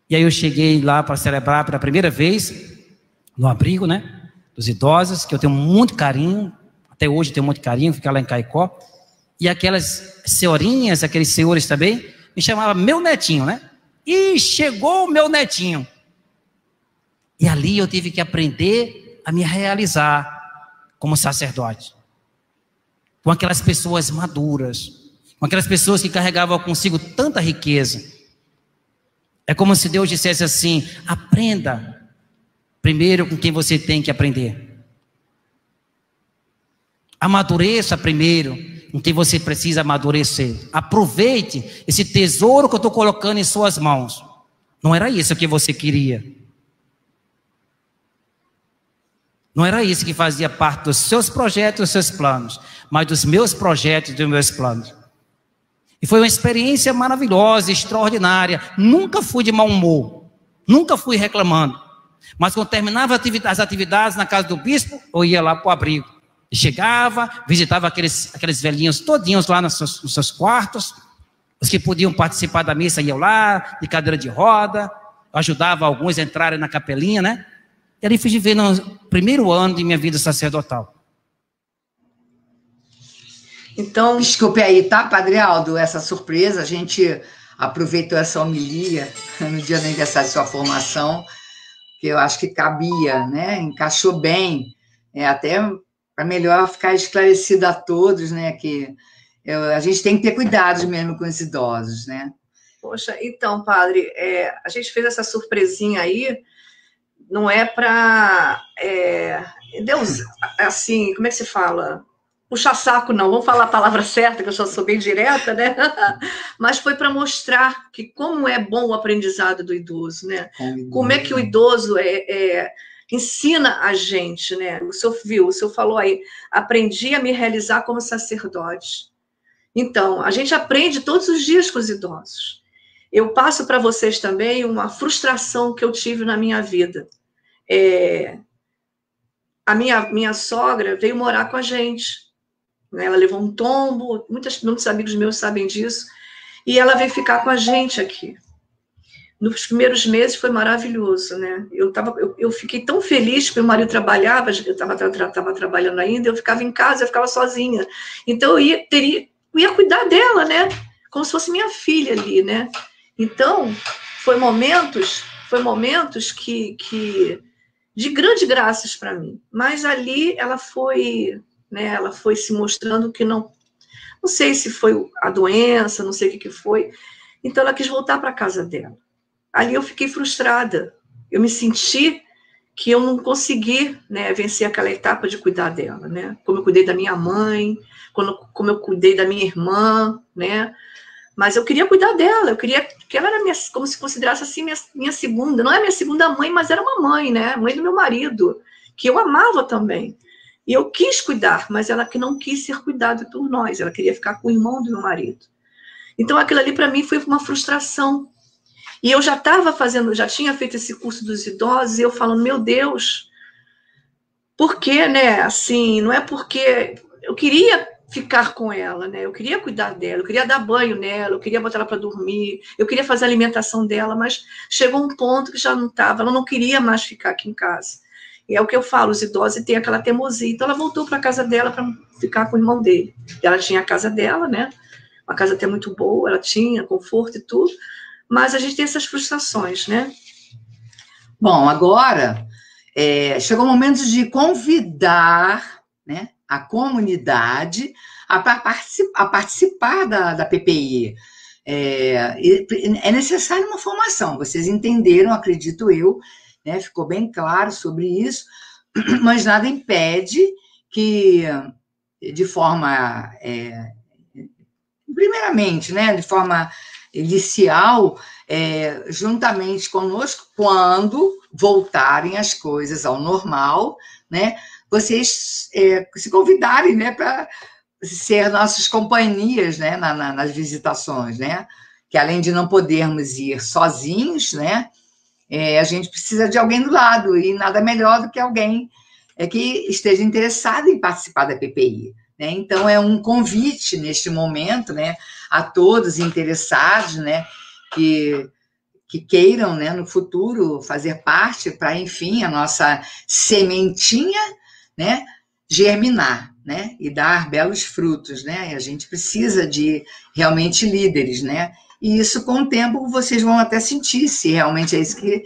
E aí eu cheguei lá para celebrar pela primeira vez, no abrigo, né? Dos idosos, que eu tenho muito carinho, até hoje eu tenho muito carinho, ficar lá em Caicó. E aquelas senhorinhas, aqueles senhores também, me chamavam meu netinho, né? E chegou o meu netinho. E ali eu tive que aprender a me realizar como sacerdote. Com aquelas pessoas maduras, com aquelas pessoas que carregavam consigo tanta riqueza. É como se Deus dissesse assim: aprenda primeiro com quem você tem que aprender. Amadureça primeiro com quem você precisa amadurecer. Aproveite esse tesouro que eu estou colocando em suas mãos. Não era isso que você queria. Não era isso que fazia parte dos seus projetos, dos seus planos, mas dos meus projetos e dos meus planos. E foi uma experiência maravilhosa, extraordinária. Nunca fui de mau humor, nunca fui reclamando. Mas quando terminava as atividades na casa do bispo, eu ia lá para o abrigo. E chegava, visitava aqueles velhinhos todinhos lá nos seus quartos. Os que podiam participar da missa iam lá, de cadeira de roda. Ajudava alguns a entrarem na capelinha, né? E ali fui viver no primeiro ano de minha vida sacerdotal. Então, desculpe aí, tá, Padre Aldo, essa surpresa. A gente aproveitou essa homilia no dia do aniversário de sua formação, que eu acho que cabia, né? Encaixou bem, até para melhor ficar esclarecido a todos, né? Que a gente tem que ter cuidados mesmo com os idosos, né? Poxa, então, padre, a gente fez essa surpresinha aí, não é para, Deus, assim, como é que se fala? Puxar saco, não, vamos falar a palavra certa, que eu já sou bem direta, né? Mas foi para mostrar que como é bom o aprendizado do idoso, né? Como é que o idoso ensina a gente, né? O senhor falou aí, aprendi a me realizar como sacerdote. Então, a gente aprende todos os dias com os idosos. Eu passo para vocês também uma frustração que eu tive na minha vida. A minha sogra veio morar com a gente. Ela levou um tombo, muitos amigos meus sabem disso, e ela veio ficar com a gente aqui. Nos primeiros meses foi maravilhoso, né? Eu fiquei tão feliz que meu marido trabalhava, eu estava trabalhando ainda, eu ficava em casa, eu ficava sozinha. Então eu ia cuidar dela, né? Como se fosse minha filha ali, né? Então, foi momentos que de grandes graças para mim. Mas ali ela foi, né? Ela foi se mostrando que não sei se foi a doença, não sei o que foi. Então ela quis voltar para a casa dela. Ali eu fiquei frustrada. Eu me senti que eu não consegui, né, vencer aquela etapa de cuidar dela, né? Como eu cuidei da minha mãe, como eu cuidei da minha irmã, né? Mas eu queria cuidar dela, eu queria que ela era como se considerasse assim minha segunda, não é minha segunda mãe, mas era uma mãe, né? Mãe do meu marido, que eu amava também. E eu quis cuidar, mas ela que não quis ser cuidada por nós, ela queria ficar com o irmão do meu marido. Então aquilo ali para mim foi uma frustração. E eu já tinha feito esse curso dos idosos, e eu falando, meu Deus, por quê, né? Assim, não é porque eu queria ficar com ela, né? Eu queria cuidar dela, eu queria dar banho nela, eu queria botar ela para dormir, eu queria fazer a alimentação dela, mas chegou um ponto que já não estava, ela não queria mais ficar aqui em casa. E é o que eu falo, os idosos têm aquela teimosia. Então ela voltou para a casa dela para ficar com o irmão dele. Ela tinha a casa dela, né? Uma casa até muito boa, ela tinha conforto e tudo, mas a gente tem essas frustrações, né? Bom, agora chegou o momento de convidar, né, a comunidade a participar da PPI. É necessária uma formação, vocês entenderam, acredito eu, né, ficou bem claro sobre isso, mas nada impede que, de forma, primeiramente, né, de forma inicial, juntamente conosco, quando voltarem as coisas ao normal, né? Vocês se convidarem, né, para ser nossas companhias, né, nas visitações, né? Que além de não podermos ir sozinhos, né, a gente precisa de alguém do lado, e nada melhor do que alguém que esteja interessado em participar da PPI. Né? Então, é um convite neste momento, né, a todos interessados, né, que queiram, né, no futuro fazer parte para, enfim, a nossa sementinha, né, germinar, né, e dar belos frutos, né? E a gente precisa de realmente líderes, né? E isso, com o tempo, vocês vão até sentir se realmente é isso que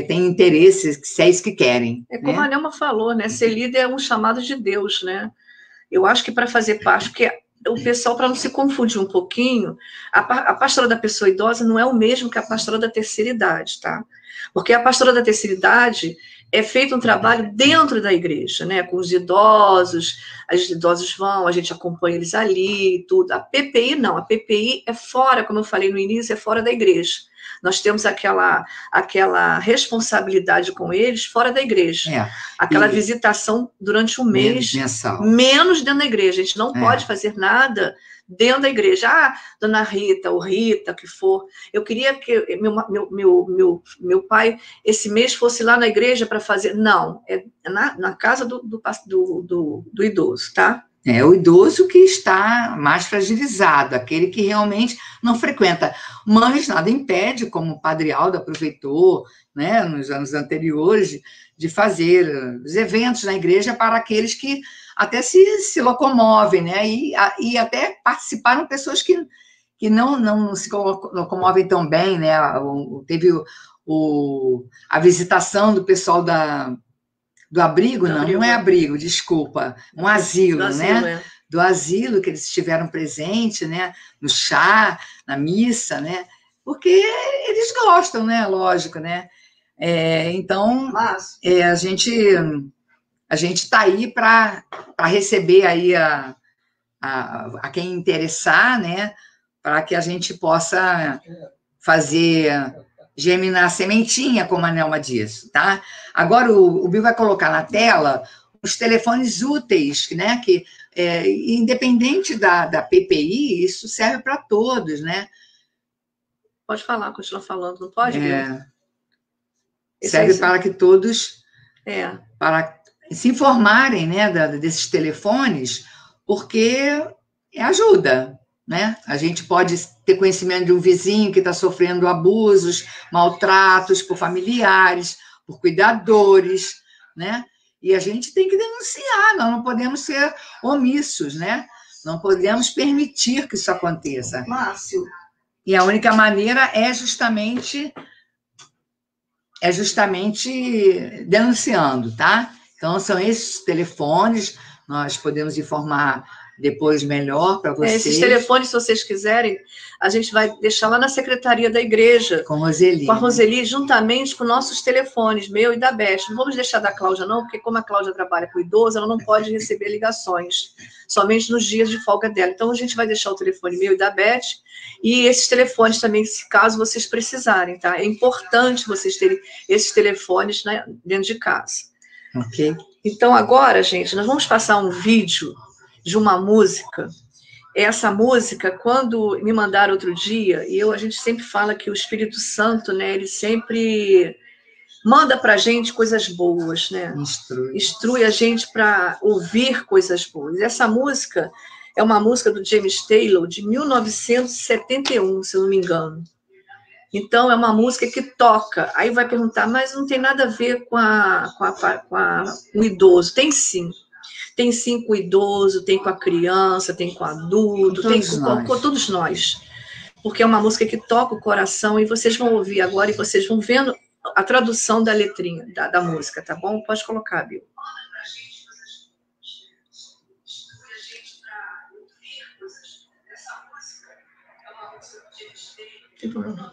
tem interesse, se é isso que querem. É como a Nelma falou, né? Ser líder é um chamado de Deus, né? Eu acho que para fazer parte, porque o pessoal, para não se confundir um pouquinho, a pastoral da pessoa idosa não é o mesmo que a pastoral da terceira idade, tá? Porque a pastoral da terceira idade é feito um trabalho dentro da igreja, né? Com os idosos vão, a gente acompanha eles ali, tudo. A PPI não, a PPI é fora, como eu falei no início, é fora da igreja. Nós temos aquela responsabilidade com eles fora da igreja. Aquela visitação durante um mês, menos dentro da igreja. A gente não pode fazer nada dentro da igreja. Ah, dona Rita, ou Rita, que for. Eu queria que meu pai, esse mês, fosse lá na igreja para fazer. Não, é na casa do idoso, tá? É o idoso que está mais fragilizado, aquele que realmente não frequenta. Mas nada impede, como o Padre Aldo aproveitou, né, nos anos anteriores, de fazer os eventos na igreja para aqueles que até se locomovem, né, e até participaram pessoas que não se locomovem tão bem, né. Teve a visitação do pessoal do abrigo, não é abrigo, desculpa, um asilo, né? Do asilo, que eles estiveram presentes, né? No chá, na missa, né? Porque eles gostam, né? Lógico, né? Então, a gente está aí para receber aí a quem interessar, né? Para que a gente possa fazer germinar a sementinha, como a Nelma disse, tá? Agora o Bill vai colocar na tela os telefones úteis, né? Que, independente da PPI, isso serve para todos, né? Pode falar, continua falando, não pode, Bill? Serve para que todos para se informarem, né, desses telefones, porque ajuda, né? A gente pode ter conhecimento de um vizinho que está sofrendo abusos, maltratos por familiares, por cuidadores, né? E a gente tem que denunciar, nós não podemos ser omissos, né? Não podemos permitir que isso aconteça. Márcio. E a única maneira é justamente denunciando, tá? Então, são esses telefones, nós podemos informar depois melhor para vocês. Esses telefones, se vocês quiserem, a gente vai deixar lá na secretaria da igreja. Com a Roseli, juntamente com nossos telefones, meu e da Beth. Não vamos deixar da Cláudia, não, porque como a Cláudia trabalha com idoso, ela não pode receber ligações, somente nos dias de folga dela. Então, a gente vai deixar o telefone meu e da Beth, e esses telefones também, se caso vocês precisarem, tá? É importante vocês terem esses telefones, né, dentro de casa. Ok. Então, agora, gente, nós vamos passar um vídeo de uma música. Essa música, quando me mandaram outro dia, a gente sempre fala que o Espírito Santo, né, ele sempre manda para a gente coisas boas, né? Instrui a gente para ouvir coisas boas. E essa música é uma música do James Taylor, de 1971, se eu não me engano. Então, é uma música que toca. Aí vai perguntar, mas não tem nada a ver com o idoso. Tem sim. Tem sim com o idoso, tem com a criança, tem com o adulto, tem com todos nós. Porque é uma música que toca o coração e vocês vão ouvir agora e vocês vão vendo a tradução da letrinha, da música, tá bom? Pode colocar, Bill. Tem problema.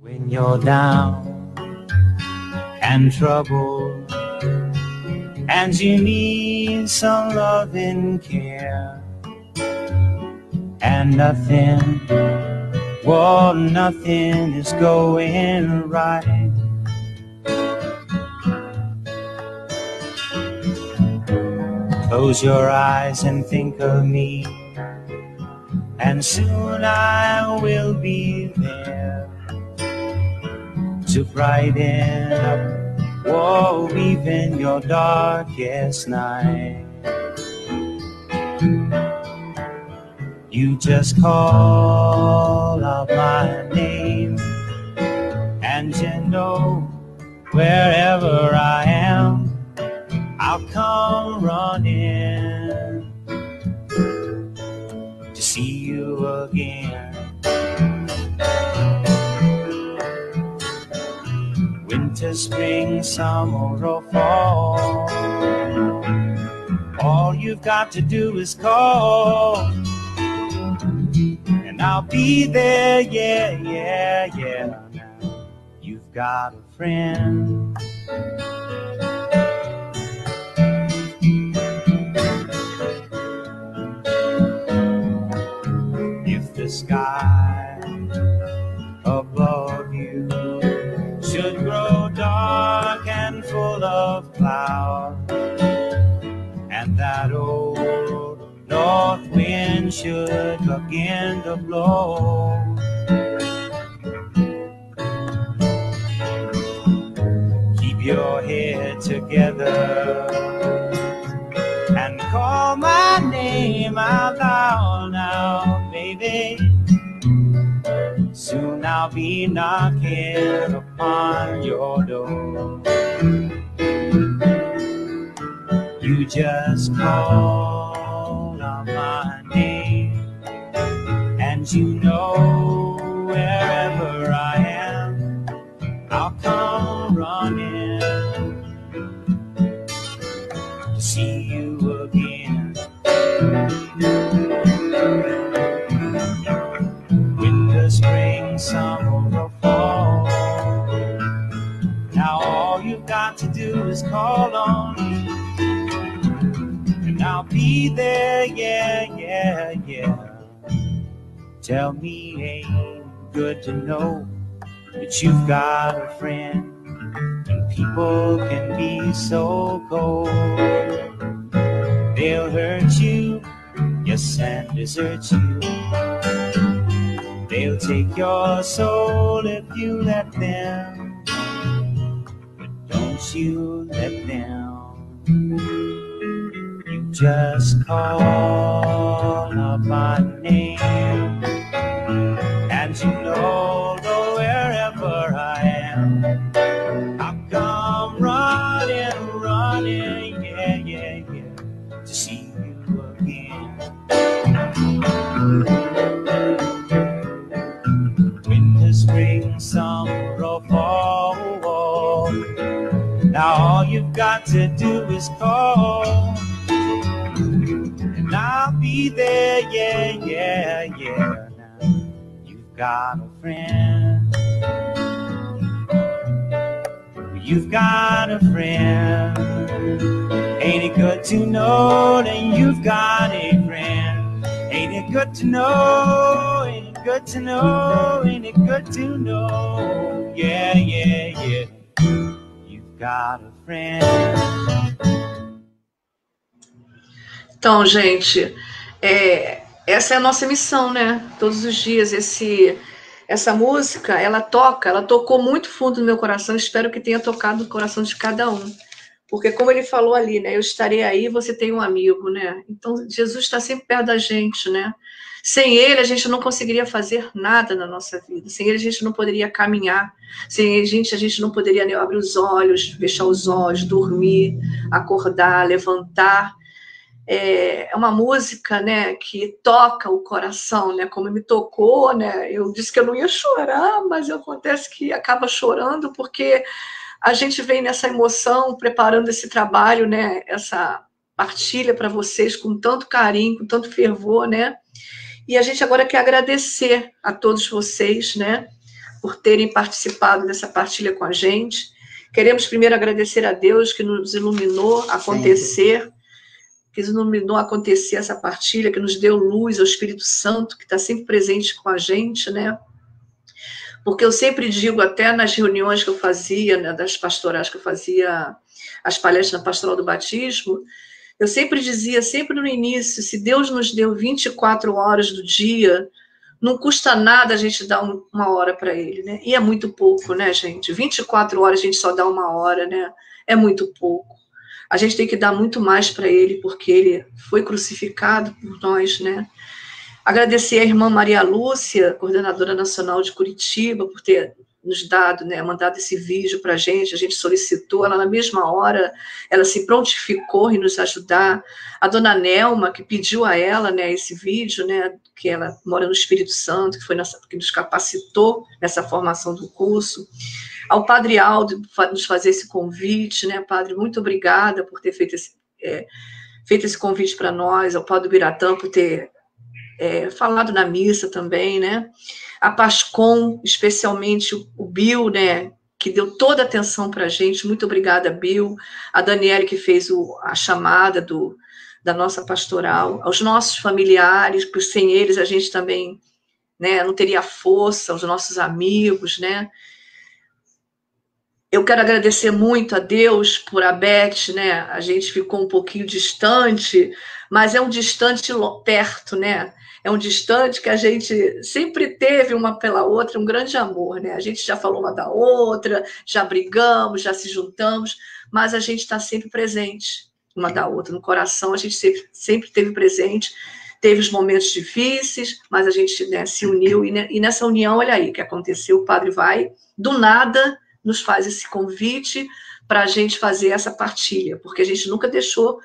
When you're down and troubled, and you need some love and care, and nothing, well, nothing is going right. Close your eyes and think of me, and soon I will be there to brighten up, whoa, even your darkest night. You just call out my name, and you know wherever I am, I'll come running to see you again. Winter, spring, summer, or fall, all you've got to do is call, and I'll be there, yeah, yeah, yeah. Now you've got a friend. If the sky above you should grow dark and full of clouds, and that old north wind should begin to blow, keep your head together and call my name out loud now, baby. Soon I'll be knocking upon your door. You just call out my name, and you know wherever I am, I'll come running to see you again. Winter, spring, summer, or fall, now all you've got to do is call on me, and I'll be there, yeah, yeah, yeah. Tell me, ain't good to know that you've got a friend, and people can be so cold. They'll hurt you, yes, and desert you. They'll take your soul if you let them, but don't you let them. You just call out my name, and you know that wherever I am, I'll come running, running, yeah, yeah, yeah, to see you again. Winter, spring, summer, or fall, now all you've got to do is call, and I'll be there, yeah, yeah, yeah. Now you've got a friend. You've got a friend. Ain't it good to know that you've got a friend? Ain't it good to know? Ain't it good to know? Ain't it good to know? Yeah, yeah, yeah. You've got a friend. Então, gente, essa é a nossa missão, né? Todos os dias, essa música, ela tocou muito fundo no meu coração, espero que tenha tocado no coração de cada um. Porque como ele falou ali, né? Eu estarei aí, você tem um amigo, né? Então, Jesus está sempre perto da gente, né? Sem ele, a gente não conseguiria fazer nada na nossa vida. Sem ele, a gente não poderia caminhar. Sem ele, a gente não poderia, né, abrir os olhos, fechar os olhos, dormir, acordar, levantar. É uma música, né, que toca o coração, né, como me tocou, né, eu disse que eu não ia chorar, mas acontece que acaba chorando, porque a gente vem nessa emoção, preparando esse trabalho, né, essa partilha para vocês com tanto carinho, com tanto fervor, né, e a gente agora quer agradecer a todos vocês, né, por terem participado dessa partilha com a gente. Queremos primeiro agradecer a Deus que nos iluminou a acontecer, que nos iluminou a acontecer essa partilha, que nos deu luz, ao Espírito Santo, que está sempre presente com a gente, né? Porque eu sempre digo, até nas reuniões que eu fazia, né, das pastorais que eu fazia, as palestras na Pastoral do Batismo, eu sempre dizia, sempre no início, se Deus nos deu 24 horas do dia, não custa nada a gente dar uma hora para ele, né? E é muito pouco, né, gente? 24 horas a gente só dá uma hora, né? É muito pouco. A gente tem que dar muito mais para ele, porque ele foi crucificado por nós, né? Agradecer a irmã Maria Lúcia, coordenadora nacional de Curitiba, por ter nos dado, né, mandado esse vídeo para a gente solicitou, ela na mesma hora, ela se prontificou em nos ajudar. A dona Nelma, que pediu a ela, né, esse vídeo, né, que ela mora no Espírito Santo, que nos capacitou nessa formação do curso. Ao Padre Aldo, nos fazer esse convite, né, Padre, muito obrigada por ter feito esse convite para nós, ao Padre Biratã por ter falado na missa também, né? A Pascom, especialmente o Bill, né? Que deu toda a atenção para a gente. Muito obrigada, Bill. A Daniele, que fez a chamada da nossa pastoral. Aos nossos familiares, porque sem eles a gente também, né, não teria força. Aos nossos amigos, né? Eu quero agradecer muito a Deus por a Beth, né? A gente ficou um pouquinho distante, mas é um distante perto, né? É um distante que a gente sempre teve uma pela outra, um grande amor, né? A gente já falou uma da outra, já brigamos, já se juntamos, mas a gente está sempre presente uma da outra. No coração, a gente sempre teve presente. Teve os momentos difíceis, mas a gente, né, se uniu. E nessa união, olha aí o que aconteceu. O padre vai, do nada, nos faz esse convite para a gente fazer essa partilha, porque a gente nunca deixou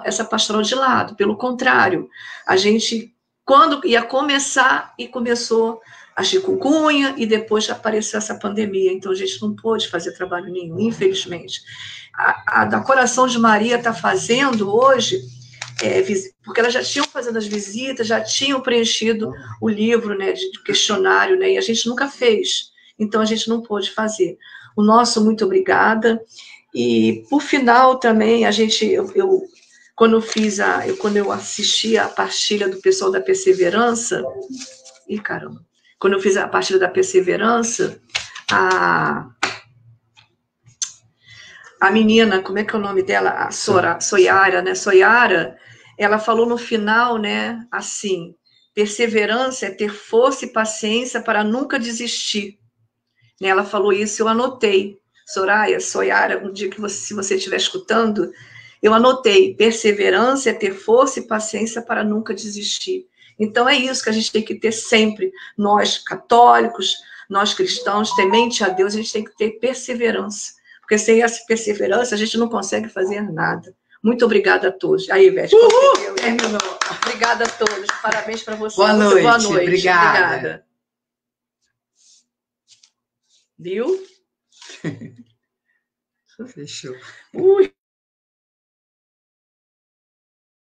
essa pastoral de lado. Pelo contrário, a gente... Quando ia começar, e começou a chikungunya, e depois apareceu essa pandemia. Então, a gente não pôde fazer trabalho nenhum, infelizmente. A da Coração de Maria está fazendo hoje, porque elas já tinham fazendo as visitas, já tinham preenchido o livro, né, de questionário, né, e a gente nunca fez. Então, a gente não pôde fazer. O nosso muito obrigada. E, por final, também, quando eu assisti a partilha do pessoal da Perseverança, quando eu fiz a partilha da Perseverança, a menina, como é que é o nome dela? A Soyara, né? Soyara, ela falou no final, né, assim, perseverança é ter força e paciência para nunca desistir. Ela falou isso, eu anotei. Soyara, um dia que se você estiver escutando, eu anotei, perseverança é ter força e paciência para nunca desistir. Então, é isso que a gente tem que ter sempre. Nós, católicos, nós cristãos, temente a Deus, a gente tem que ter perseverança. Porque sem essa perseverança, a gente não consegue fazer nada. Muito obrigada a todos. Aí, Ivete, terminou. Obrigada a todos. Parabéns para vocês. Boa noite. Boa noite. Obrigada. Viu? Fechou. Ui.